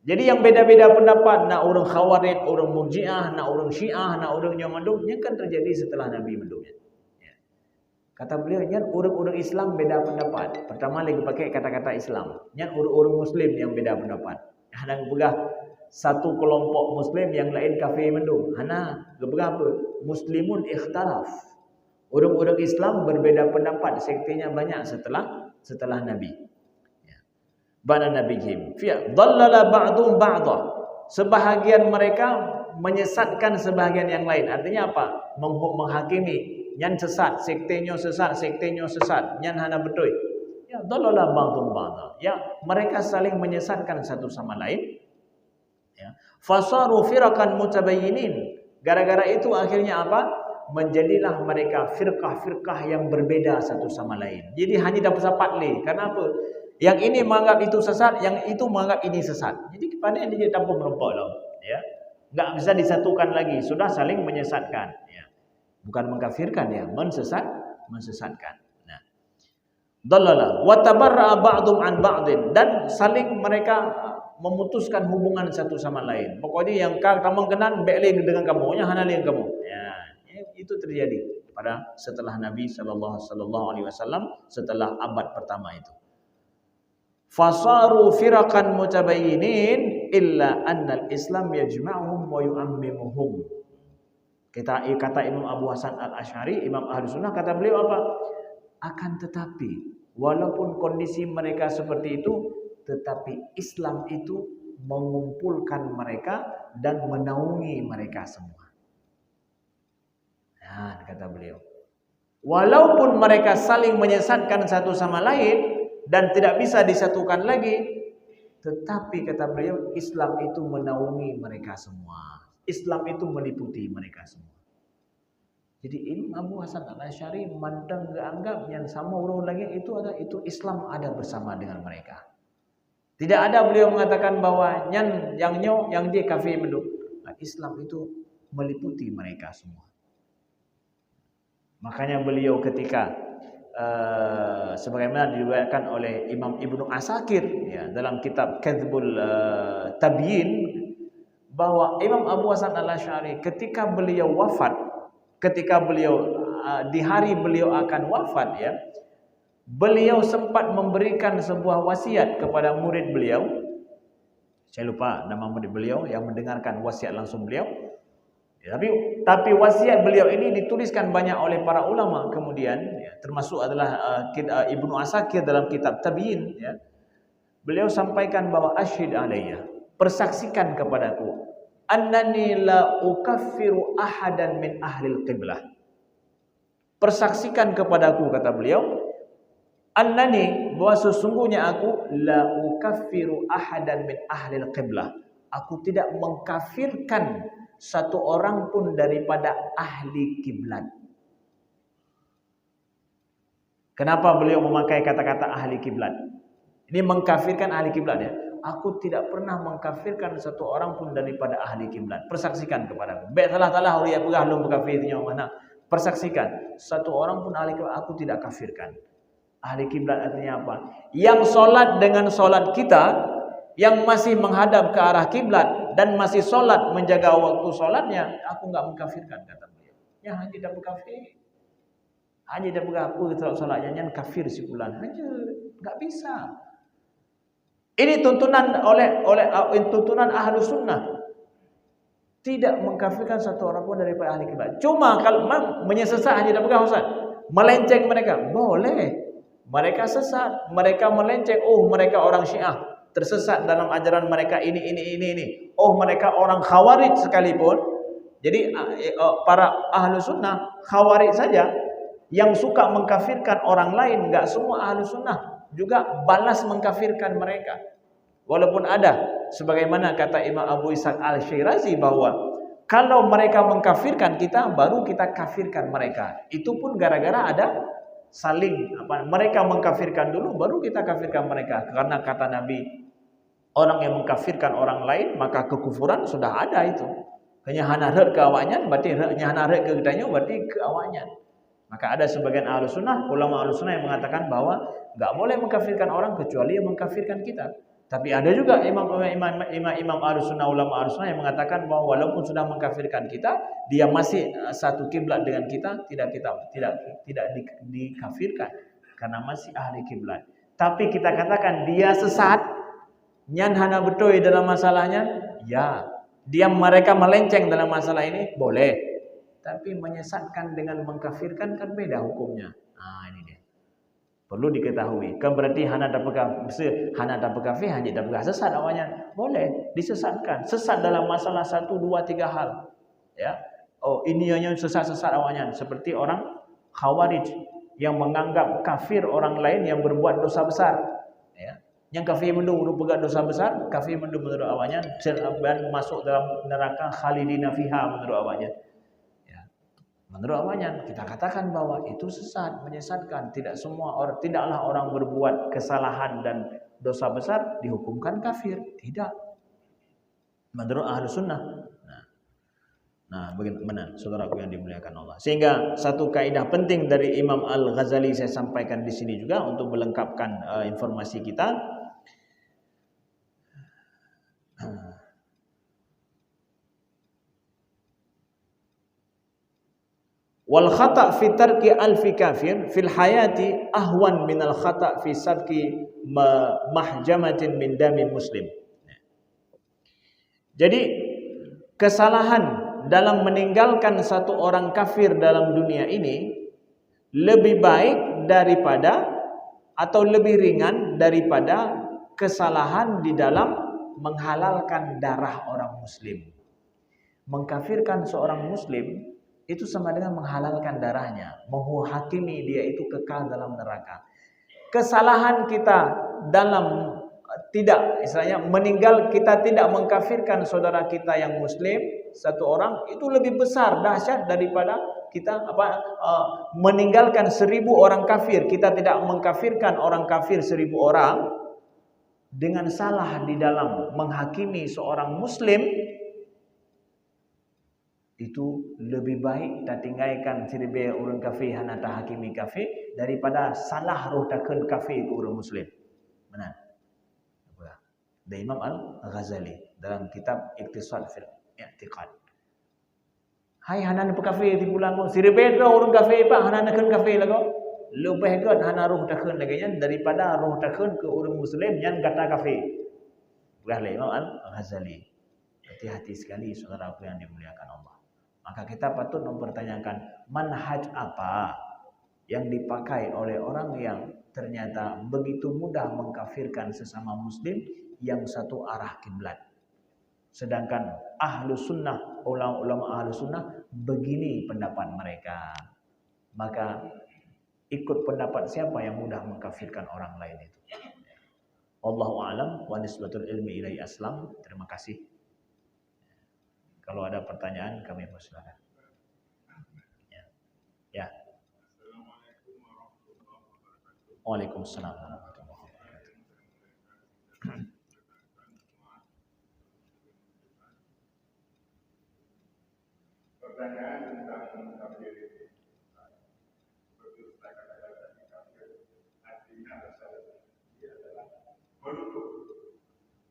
Jadi yang beda-beda pendapat, nak orang Khawarij, orang Murji'ah, nak orang Syiah, nak orang yang mandum, yang kan terjadi setelah Nabi mandumnya. Kata beliau, nyan orang-orang Islam beda pendapat. Pertama lagi pakai kata-kata Islam. Nyan orang-orang Muslim yang beda pendapat. Hana gepegah satu kelompok Muslim yang lain kafir mendung. Hana gepegah apa? Muslimun ikhtalaf. Orang-orang Islam berbeda pendapat. Sektenya banyak setelah Nabi. Ba'da nabiyhim. Fi dhallala ba'dhum ba'dha. Sebahagian mereka menyesatkan sebahagian yang lain. Artinya apa? Menghakimi. Nyan sesat, sektenya sesat, nyan hana betul. Ya, dhallala ba'dhum ba'dha. Ya, mereka saling menyesatkan satu sama lain. Ya. Fasaru firaqan mutabayyinin. Gara-gara itu akhirnya apa? Menjadilah mereka firqah-firqah yang berbeda satu sama lain. Jadi hanya dapat sapatli. Karena apa? Yang ini menganggap itu sesat, yang itu menganggap ini sesat. Jadi kepada dia tanpa merompak lah. Ya. Enggak bisa disatukan lagi, sudah saling menyesatkan. Ya. Bukan mengkafirkan, ya, mensesatkan. Nah, dhallala wa tabarra'a ba'dhum an ba'din, dan saling mereka memutuskan hubungan satu sama lain. Pokoknya yang kamu kenal baik dengan kamu, yang hana dengan kamu. Ya, itu terjadi pada setelah Nabi sallallahu alaihi wasallam, setelah abad pertama itu. Fasaru firaqan mutabayyinin illa anna al-Islam yajma'uhum wa yu'ammimuhum. Kata Imam Abu Hasan Al-Asy'ari, Imam Ahlus Sunnah, kata beliau apa? Akan tetapi, walaupun kondisi mereka seperti itu, tetapi Islam itu mengumpulkan mereka dan menaungi mereka semua. Nah, kata beliau, walaupun mereka saling menyesatkan satu sama lain dan tidak bisa disatukan lagi, tetapi kata beliau, Islam itu menaungi mereka semua. Islam itu meliputi mereka semua. Jadi Imam Abu Hasan Al-Asy'ari mandang anggap yang sama orang lagi itu Islam ada bersama dengan mereka. Tidak ada beliau mengatakan bahwa yang dia kafir mendu. Nah, Islam itu meliputi mereka semua. Makanya beliau ketika sebagaimana diriwayatkan oleh Imam Ibnu Asakir ya, dalam kitab Kadzbul Tabyin, bahwa Imam Abu Hasan Al-Asy'ari ketika beliau wafat, ketika beliau di hari beliau akan wafat ya, beliau sempat memberikan sebuah wasiat kepada murid beliau. Saya lupa nama murid beliau yang mendengarkan wasiat langsung beliau. Ya, tapi wasiat beliau ini dituliskan banyak oleh para ulama kemudian ya, termasuk adalah Ibnu Asakir dalam kitab Tabyin ya. Beliau sampaikan bahwa asyhid alayya, persaksikan kepadaku, annani la ukaffiru ahadan min ahlil qiblah. Persaksikan kepadaku, kata beliau, annani, bahwa sesungguhnya aku la ukaffiru ahadan min ahlil qiblah. Aku tidak mengkafirkan satu orang pun daripada ahli kiblat. Kenapa beliau memakai kata-kata ahli kiblat? Ini mengkafirkan ahli kiblat ya. Aku tidak pernah mengkafirkan satu orang pun daripada ahli kiblat. Persaksikan kepadaku. Baik salah ya belum berkafirnya mana? Persaksikan satu orang pun ahli kiblat aku tidak kafirkan. Ahli kiblat artinya apa? Yang solat dengan solat kita, yang masih menghadap ke arah kiblat dan masih solat menjaga waktu solatnya, aku enggak mengkafirkan, kata beliau. Ya hanya tidak berkafir. Hanya tidak berkafir terhadap solatnya, yang kafir si fulan. Hanya enggak bisa. Ini tuntunan tuntunan ahlu sunnah. Tidak mengkafirkan satu orang pun daripada ahli kiblat. Cuma kalau menyesat hanya tidak berkafir, melenceng mereka boleh. Mereka sesat, mereka melenceng. Oh, mereka orang Syiah, tersesat dalam ajaran mereka ini. Oh, mereka orang Khawarij sekalipun. Jadi para ahlu sunnah Khawarij saja yang suka mengkafirkan orang lain, enggak semua ahlu sunnah juga balas mengkafirkan mereka. Walaupun ada, sebagaimana kata Imam Abu Ishaq Al-Syirazi, bahwa kalau mereka mengkafirkan kita, baru kita kafirkan mereka. Itu pun gara-gara ada saling mereka mengkafirkan dulu, baru kita kafirkan mereka. Karena kata Nabi, orang yang mengkafirkan orang lain maka kekufuran sudah ada itu. Hanya hanaret ke awaknya, berarti hanya hanaret ke kitanya, berarti ke awaknya. Maka ada sebagian ahlu sunnah, ulama ahlu sunnah yang mengatakan bahwa enggak boleh mengkafirkan orang kecuali yang mengkafirkan kita. Tapi ada juga imam ahlu sunnah, ulama ahlu sunnah yang mengatakan bahwa walaupun sudah mengkafirkan kita, dia masih satu kiblat dengan kita, tidak dikafirkan karena masih ahli kiblat. Tapi kita katakan dia sesat, nyan hana betul dalam masalahnya, ya. Mereka melenceng dalam masalah ini boleh. Tapi menyesatkan dengan mengkafirkan kan beda hukumnya. Nah, ini dia. Perlu diketahui. Kan berarti hana dapat kafir, hanya dapat sesat awalnya. Boleh disesatkan. Sesat dalam masalah 1, 2, 3 hal. Ya. Oh, ini hanya sesat-sesat awalnya. Seperti orang Khawarij yang menganggap kafir orang lain yang berbuat dosa besar. Ya. Yang kafir mendu merupakan dosa besar, kafir mendu menurut awalnya dan masuk dalam neraka khalidina fiha menurut awalnya. Menurut awalnya kita katakan bahwa itu sesat, menyesatkan. Tidaklah orang berbuat kesalahan dan dosa besar dihukumkan kafir. Tidak. Menurut ahlu sunnah. Nah, bagaimana saudaraku yang dimuliakan Allah. Sehingga satu kaidah penting dari Imam Al-Ghazali saya sampaikan di sini juga untuk melengkapkan informasi kita. Wal khata' fi tarki alfi kafir fil hayati ahwan minal khata' fi sadqi mahjamatin min dami muslim. Jadi kesalahan dalam meninggalkan satu orang kafir dalam dunia ini lebih baik daripada atau lebih ringan daripada kesalahan di dalam menghalalkan darah orang muslim. Mengkafirkan seorang muslim itu sama dengan menghalalkan darahnya, menghakimi dia itu kekal dalam neraka. Kesalahan kita dalam tidak, istilahnya meninggal, kita tidak mengkafirkan saudara kita yang muslim satu orang itu lebih besar dahsyat daripada kita meninggalkan 1000 orang kafir. Kita tidak mengkafirkan orang kafir 1000 orang dengan salah di dalam menghakimi seorang muslim, itu lebih baik kita tinggalkan 1000 orang kafir hana ta hakimi kafir daripada salah roh takkan kafir ke orang muslim. Benar. Dari Imam Al-Ghazali dalam kitab Iqtisad fil I'tiqad. Hai hanan kafir ti pulang ko 1000 orang kafir pak hanan nakkan kafir lago. Lebih kot hana roh takkan lagi daripada roh takkan ke orang muslim yang kata kafir. Belah Imam Al-Ghazali. Hati-hati sekali saudaraku yang dimuliakan Allah. Maka kita patut mempertanyakan manhaj apa yang dipakai oleh orang yang ternyata begitu mudah mengkafirkan sesama muslim yang satu arah kiblat. Sedangkan ahlu sunnah, ulama ahlu sunnah begini pendapat mereka. Maka ikut pendapat siapa yang mudah mengkafirkan orang lain itu. Wallahu a'lam wa nisbatul ilmi ilai aslam. Terima kasih. Kalau ada pertanyaan kami persilakan. Ya. Waalaikumsalam warahmatullahi wabarakatuh. Pertanyaan tentang kafir ini, seperti Ustaz katakan tadi, kafir artinya dia adalah menutup.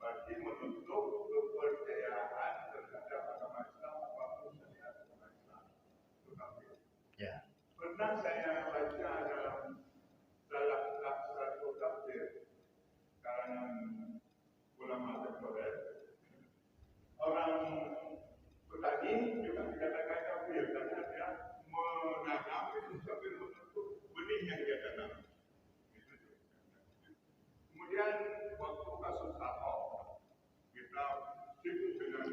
Berarti menutup kepercayaan terhadap agama Islam apapun syariat agama Islam. Itu kafir. Ya. Pernah saya baca dalam salah satu tafsir karangan ulama terkenal, orang petani juga dikatakan kafir karena dia menanam itu sambil menutup benih yang dia tanam. Kemudian waktu kasus Ahok, kita sibuk dengan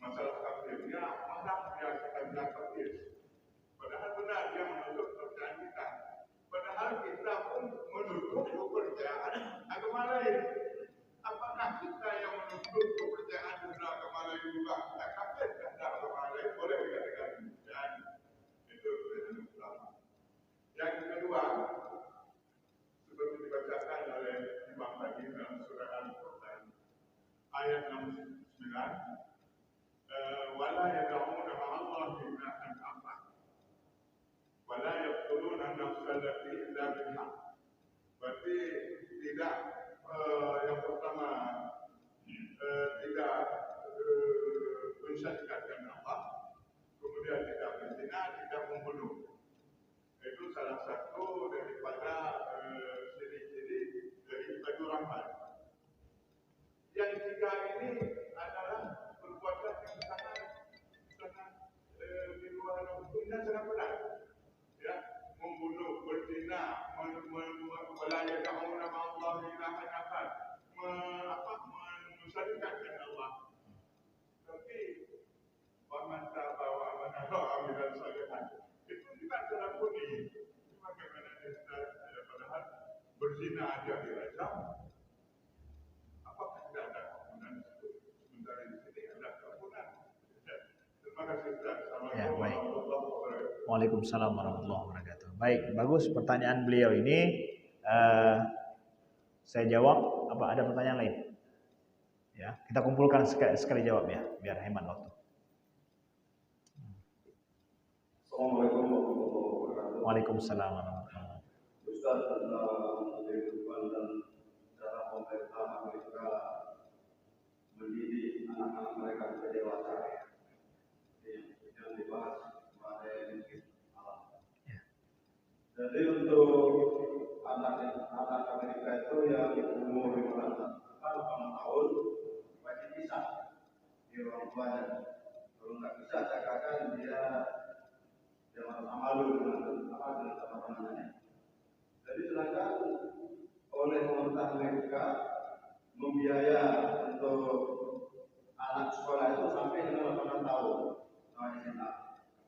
masalah kafirnya, malah dia kita bilang kafir. Padahal benar dia menutup kepercayaan kita. Padahal kita pun menutup kepercayaan agama lain. Apakah kita yang menutup kepercayaan terhadap agama lain juga? Kita kafir terhadap agama lain, boleh dikatakan demikian. Itu pertanyaan pertama. Yang kedua, seperti dibacakan oleh Imam tadi dalam surah Al-Quran ayat 69, wala yad'una ma'allahi ilahan akhar wala yaqtuluna an-nafsa allati illa bil haqq. Berarti tidak yang pertama tidak mensyariatkan Allah, kemudian tidak berzina, tidak membunuh. Itu salah satu daripada ciri-ciri dari ibadah rahman. Yang tiga ini adalah perbuatan yang sangat di luar hukumnya sangat berat. Ya, membunuh, berzina, melayakkan nama Allah ilahan akhar, mensyariatkan Allah. Tapi waman taba wa amana wa amila shalihan itu tidak terlampuni. Bagaimana dia padahal berzina aja dirajam. Apakah tidak ada keampunan itu? Sementara di sini ada keampunan. Terima kasih Ustaz. Ya, baik. Waalaikumsalam warahmatullahi wabarakatuh. Baik, bagus pertanyaan beliau ini. Saya jawab. Apa ada pertanyaan lain? Ya, kita kumpulkan sekali jawab ya, biar hemat waktu. Assalamualaikum warahmatullahi wabarakatuh. Waalaikumsalam warahmatullahi wabarakatuh. Ustaz, tentang kehidupan dan cara pemerintah Amerika mendidik anak-anak mereka sampai dewasa yang dibahas kemarin malam. Ya. Jadi untuk anak Amerika itu yang umur 5 tahun wajib bisa di orang tuanya. Kalau nggak bisa, saya katakan dia merasa malu dengan apa namanya. Jadi sedangkan oleh pemerintah Amerika membiaya untuk anak sekolah itu sampai dengan 18 tahun SMA.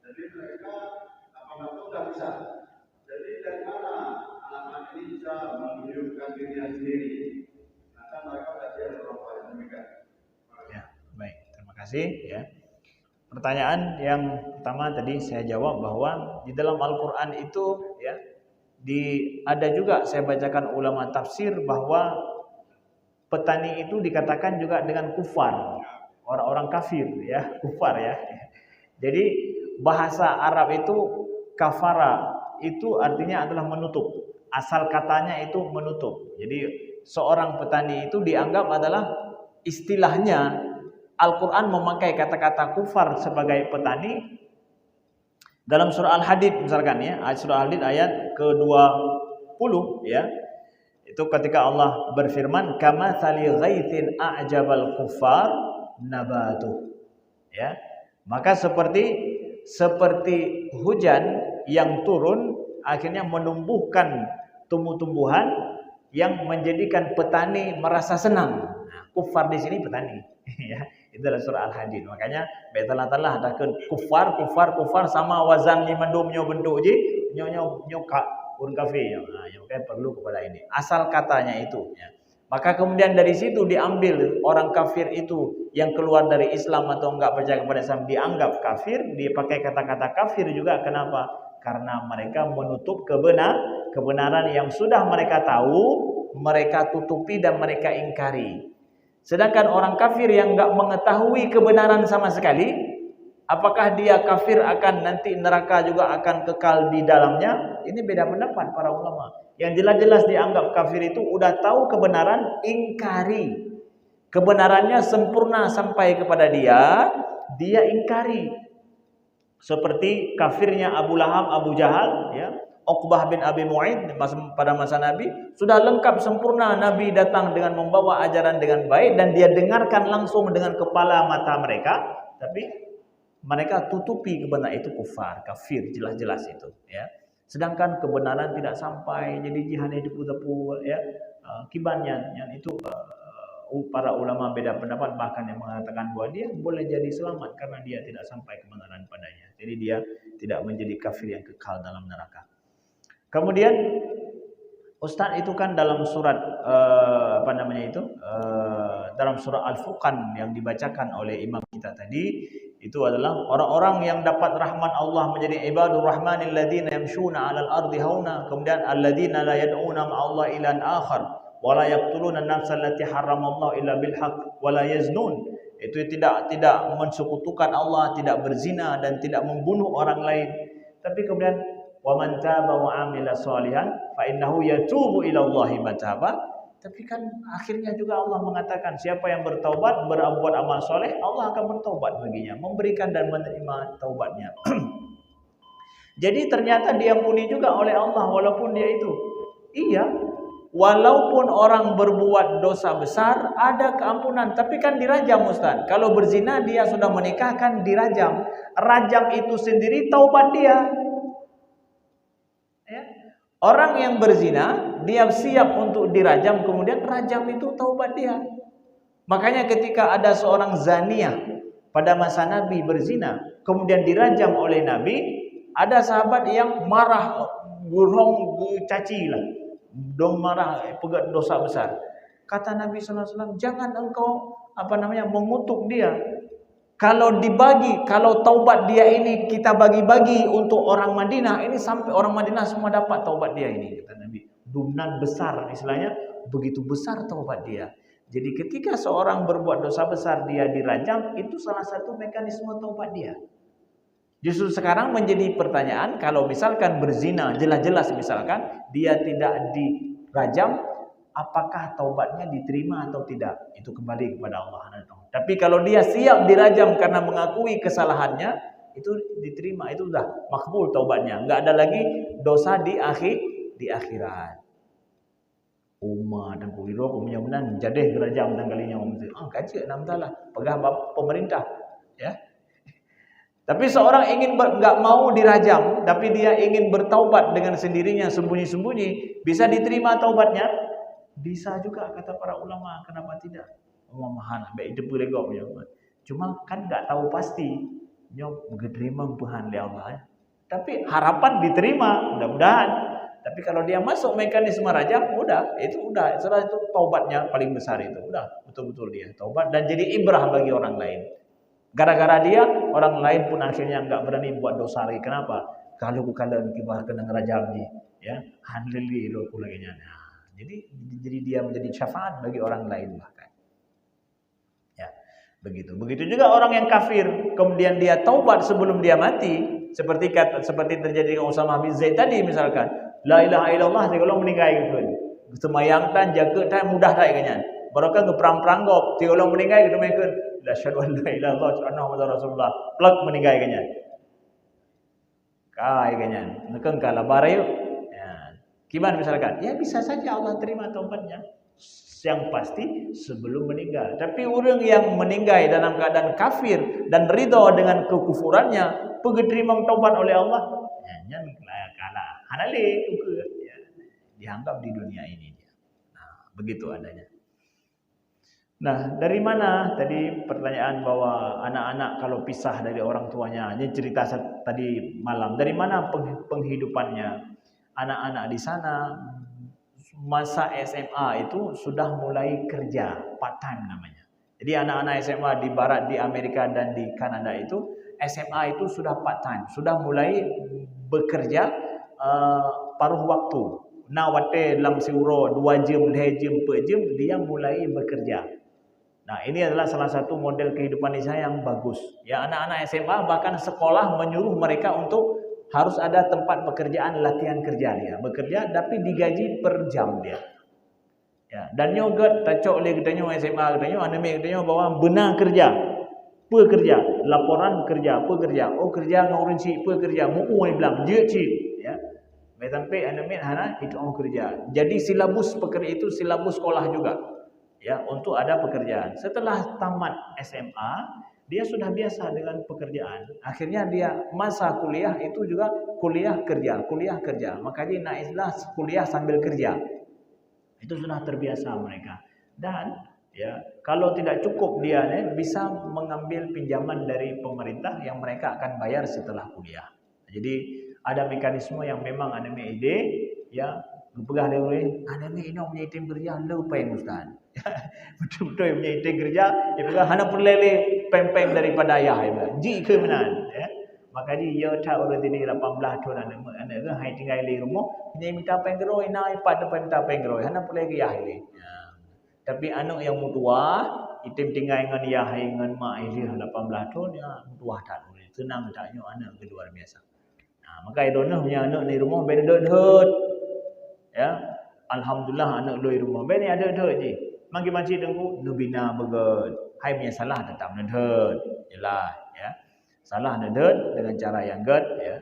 Jadi mereka 18 tahun sudah bisa. Jadi dari mana anak-anak ini bisa menghidupkan dirinya sendiri? Maka mereka belajar orang tua yang demikian. Ya, baik. Terima kasih ya. Pertanyaan yang pertama tadi saya jawab bahwa di dalam Al-Qur'an itu ya ada juga saya bacakan ulama tafsir bahwa petani itu dikatakan juga dengan kufar, orang-orang kafir ya, kufar ya. Jadi bahasa Arab itu kafara itu artinya adalah menutup. Asal katanya itu menutup. Jadi seorang petani itu dianggap adalah istilahnya Al-Quran memakai kata-kata kufar sebagai petani. Dalam surah Al-Hadid misalkan ya, surah Al-Hadid ayat ke-20 ya. Itu ketika Allah berfirman kamatsali ghaitsin a'jabal kuffar nabatuh. Ya. Maka seperti hujan yang turun akhirnya menumbuhkan tumbuh-tumbuhan yang menjadikan petani merasa senang. Nah, kufar di sini petani ya. Itu adalah surah Al-Hadid. Makanya betalah ada kufar sama wazan ni mendum nyo bentuk je nyo urun kafir. Nah, yang perlu kepada ini. Asal katanya itu ya. Maka kemudian dari situ diambil orang kafir itu yang keluar dari Islam atau enggak percaya kepada Islam dianggap kafir, dipakai kata-kata kafir juga. Kenapa? Karena mereka menutup kebenaran yang sudah mereka tahu, mereka tutupi dan mereka ingkari. Sedangkan orang kafir yang enggak mengetahui kebenaran sama sekali, apakah dia kafir akan nanti neraka juga akan kekal di dalamnya? Ini beda pendapat para ulama. Yang jelas-jelas dianggap kafir itu udah tahu kebenaran, ingkari. Kebenarannya sempurna sampai kepada dia ingkari. Seperti kafirnya Abu Lahab, Abu Jahal, ya, Uqbah bin Abi Mu'aid pada masa Nabi sudah lengkap sempurna. Nabi datang dengan membawa ajaran dengan baik dan dia dengarkan langsung dengan kepala mata mereka, tapi mereka tutupi kebenaran itu kafir jelas-jelas itu ya. Sedangkan kebenaran tidak sampai jadi jihadnya dipu-tepu ya. Kibannya yang itu para ulama beda pendapat, bahkan yang mengatakan bahwa dia boleh jadi selamat karena dia tidak sampai kebenaran padanya. Jadi dia tidak menjadi kafir yang kekal dalam neraka. Kemudian Ustaz itu kan dalam surat dalam surah Al-Furqan yang dibacakan oleh imam kita tadi itu adalah orang-orang yang dapat rahmat Allah menjadi ibadur rahmanil ladzina yamshuna 'alal ardi hauna, kemudian alladzina la yad'una ma'allahi ilahan akhar wa la yaqtuluna an-nafsa allati harramallahu illa bil haqq wa la yaznun. Itu tidak mensekutukan Allah, tidak berzina dan tidak membunuh orang lain. Tapi kemudian wa man taba wa amila shalihan fa innahu yatubu ila Allahi mataba. Tapi kan akhirnya juga Allah mengatakan siapa yang bertaubat, berbuat amal soleh, Allah akan bertaubat baginya, memberikan dan menerima taubatnya. Jadi ternyata diampuni juga oleh Allah walaupun dia itu. Iya, walaupun orang berbuat dosa besar ada keampunan, tapi kan dirajam Ustaz. Kalau berzina dia sudah menikah kan dirajam. Rajam itu sendiri taubat dia. Ya. Orang yang berzina dia siap untuk dirajam, kemudian rajam itu taubat dia. Makanya ketika ada seorang zaniah pada masa Nabi berzina, kemudian dirajam oleh Nabi, ada sahabat yang marah, gurung caci lah, dong marah, pegat dosa besar. Kata Nabi SAW, jangan engkau mengutuk dia. Kalau dibagi, kalau taubat dia ini kita bagi-bagi untuk orang Madinah, ini sampai orang Madinah semua dapat taubat dia ini, kata Nabi. Dumnan besar istilahnya, begitu besar taubat dia. Jadi ketika seorang berbuat dosa besar dia dirajam, itu salah satu mekanisme taubat dia. Justru sekarang menjadi pertanyaan, kalau misalkan berzina jelas-jelas misalkan dia tidak dirajam, apakah taubatnya diterima atau tidak? Itu kembali kepada Allah. Tapi kalau dia siap dirajam karena mengakui kesalahannya, itu diterima, itu sudah makbul taubatnya. Enggak ada lagi dosa di akhirat. Umar dan Kuwiro kemudian jadi gerajam tangkalinya kaji enam talah pegah pemerintah ya. Tapi seorang ingin enggak mau dirajam, tapi dia ingin bertaubat dengan sendirinya sembunyi-sembunyi, bisa diterima taubatnya? Bisa juga kata para ulama, kenapa tidak? Memahan baik depu legok punya. Cuma kan nggak tahu pasti. Nyo diterima Tuhan oleh Allah. Tapi harapan diterima, mudah-mudahan. Tapi kalau dia masuk mekanisme rajam, udah, setelah itu taubatnya paling besar itu, udah betul-betul dia taubat dan jadi ibrah bagi orang lain. Gara-gara dia, orang lain pun akhirnya enggak berani buat dosa lagi. Kenapa? Kalau kalian kibar kena rajam ni, ya, handli lo kulainya. Nah, jadi dia menjadi syafaat bagi orang lain bahkan. Ya, begitu. Begitu juga orang yang kafir, kemudian dia taubat sebelum dia mati, seperti terjadi dengan Usamah bin Zaid tadi misalkan. La ilaha illallah dia kalau meninggal gitu. Semayang tan jaga tan mudah tak kan. Barangkali ke perang-perang gop, dia kalau meninggal gitu mereka la syahadu an la ilaha illallah wa anna muhammadar rasulullah. Plak meninggal kan. Kai kan. Nekeng kala barayu. Ya. Gimana misalkan? Ya bisa saja Allah terima taubatnya. Yang pasti sebelum meninggal. Tapi orang yang meninggal dalam keadaan kafir dan ridha dengan kekufurannya, terima taubat oleh Allah, ya kalah. Hanale ya, dianggap di dunia ini dia. Nah, begitu adanya. Nah, dari mana tadi pertanyaan bahwa anak-anak kalau pisah dari orang tuanya, ini cerita tadi malam. Dari mana penghidupannya? Anak-anak di sana masa SMA itu sudah mulai kerja part time namanya. Jadi anak-anak SMA di barat, di Amerika dan di Kanada itu SMA itu sudah part time, sudah mulai bekerja paruh waktu. Nawate dalam siuro 2 jam, 3 jam, 4 jam dia mulai bekerja. Nah, ini adalah salah satu model kehidupan di sana yang bagus. Ya, anak-anak SMA bahkan sekolah menyuruh mereka untuk harus ada tempat pekerjaan, latihan kerja dia. Bekerja tapi digaji per jam dia. Ya, dan nyogat tacok le katanya SMA katanya anime katanya bahwa benar kerja. Pekerja, laporan kerja, pekerja. Oh kerja ngurun si pekerja, mu ni bilang je ci, ya. Mai sampai anime hana itu orang kerja. Jadi silabus pekerja itu silabus sekolah juga. Ya, untuk ada pekerjaan. Setelah tamat SMA, dia sudah biasa dengan pekerjaan. Akhirnya dia masa kuliah itu juga kuliah kerja. Makanya naiklah kuliah sambil kerja. Itu sudah terbiasa mereka. Dan ya, kalau tidak cukup dia bisa mengambil pinjaman dari pemerintah yang mereka akan bayar setelah kuliah. Jadi ada mekanisme yang memang ada ide ya, pegah dia oleh ada ini punya tim kerja lupa yang ustaz. Betul-betul punya tim kerja dia pegah hana perlele pempeng daripada ayah dia. Ji ke menan ya. Maka dia tak urut ini 18 tahun anak ke hai tinggal di rumah dia minta pengeroi naik pada minta pengeroi hana perlele ke ayah dia. Tapi anak yang mutua itim tinggal dengan ayah dengan mak dia 18 tahun ya mutua tak boleh. Senang taknya anak ke luar biasa. Nah, maka idonah punya anak di rumah ben dot. Ya. Alhamdulillah anak lu di rumah ben ada dot je. Mangki macam tengku nubina beget. Hai punya salah tetap ndet. Yalah ya. Salah ndet dengan cara yang ged ya.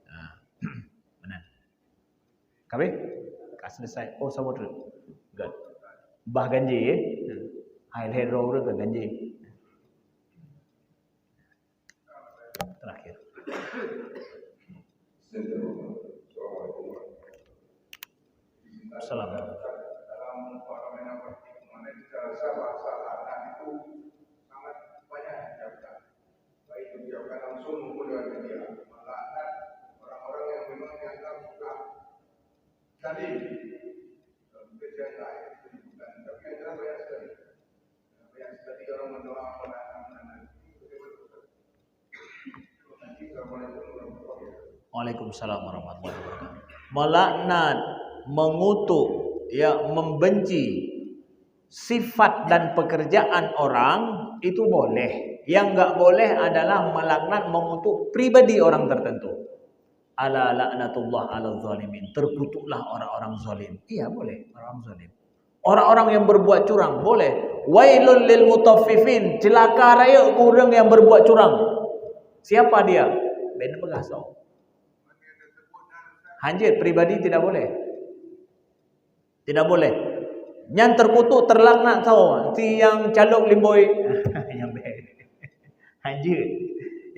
Nah. Benar. Kabeh? Kas selesai. Oh sama tu. Ged. Bah ganji ya. Hai hero ke ganji. Terakhir. Assalamualaikum. Dalam fenomena pertimbangan secara bahasa anak itu sangat banyak diucapkan. Baik diucapkan langsung maupun lewat media. Melaknat orang-orang yang memang dianggap suka saling kerja lain itu bukan. Tapi yang jelas banyak sekali. Banyak sekali orang mendoa anak-anak itu betul-betul. Nanti Assalamualaikum warahmatullahi wabarakatuh. Waalaikumsalam warahmatullahi wabarakatuh. Melaknat, mengutuk, ya, membenci sifat dan pekerjaan orang itu boleh. Yang enggak boleh adalah melaknat, mengutuk pribadi orang tertentu. Ala laknatullah ala zalimin. Terkutuklah orang-orang zalim. Iya boleh, orang zalim. Orang-orang yang berbuat curang boleh. Wailul lil mutaffifin. Celaka raya orang yang berbuat curang. Siapa dia? Ben pegasau. Hanjir pribadi tidak boleh. Tidak boleh. Yang terkutuk terlaknat tahu. Si yang calok limboi. Yang hanjir.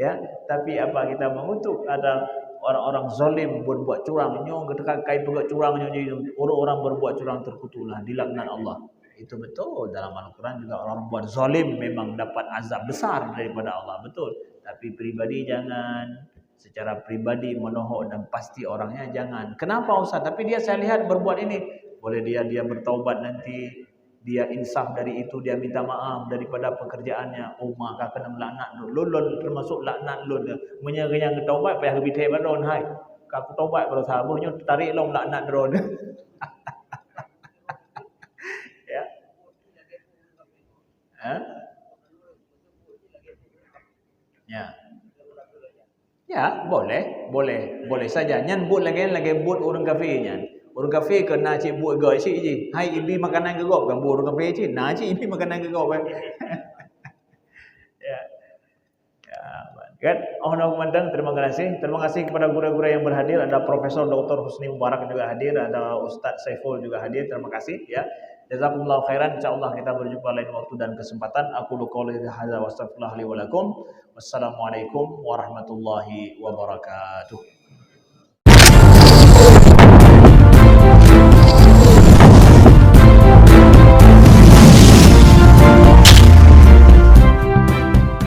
Ya, tapi apa kita mengutuk ada orang-orang zalim berbuat curang. Nyong ketika kai berbuat curang nyong orang-orang berbuat curang terkutuklah dilaknat Allah. itu betul. Dalam Al-Quran juga orang buat zalim memang dapat azab besar daripada Allah, betul. Tapi pribadi jangan. Secara pribadi menohok dan pasti orangnya jangan. Kenapa Ustaz? Tapi dia saya lihat berbuat ini. Boleh dia bertaubat nanti. Dia insaf dari itu, dia minta maaf daripada pekerjaannya. Oh, maka kena melaknat lun termasuk laknat lun. Menyerang taubat payah lebih teh baron hai. Aku taubat pada sahabatnya tarik long laknat drone. Ya. Ya. Ya, boleh saja. Nyan buat lagi buat orang kafir nyan. Orang kafir kena cik buat gak cik je. Hai ibi makanan gegop kan buat orang kafir cik. Nah cik ibi makanan gegop kan. Ya. Ya, kan? Oh, Mantang, terima kasih. Terima kasih kepada guru-guru yang berhadir. Ada Profesor Dr. Husni Mubarak juga hadir, ada Ustaz Saiful juga hadir. Terima kasih ya. Jazakumullahu khairan. Insyaallah kita berjumpa lain waktu dan kesempatan. Aku qouli hadza wa astaghfirullah li wa lakum. Wassalamualaikum warahmatullahi wabarakatuh.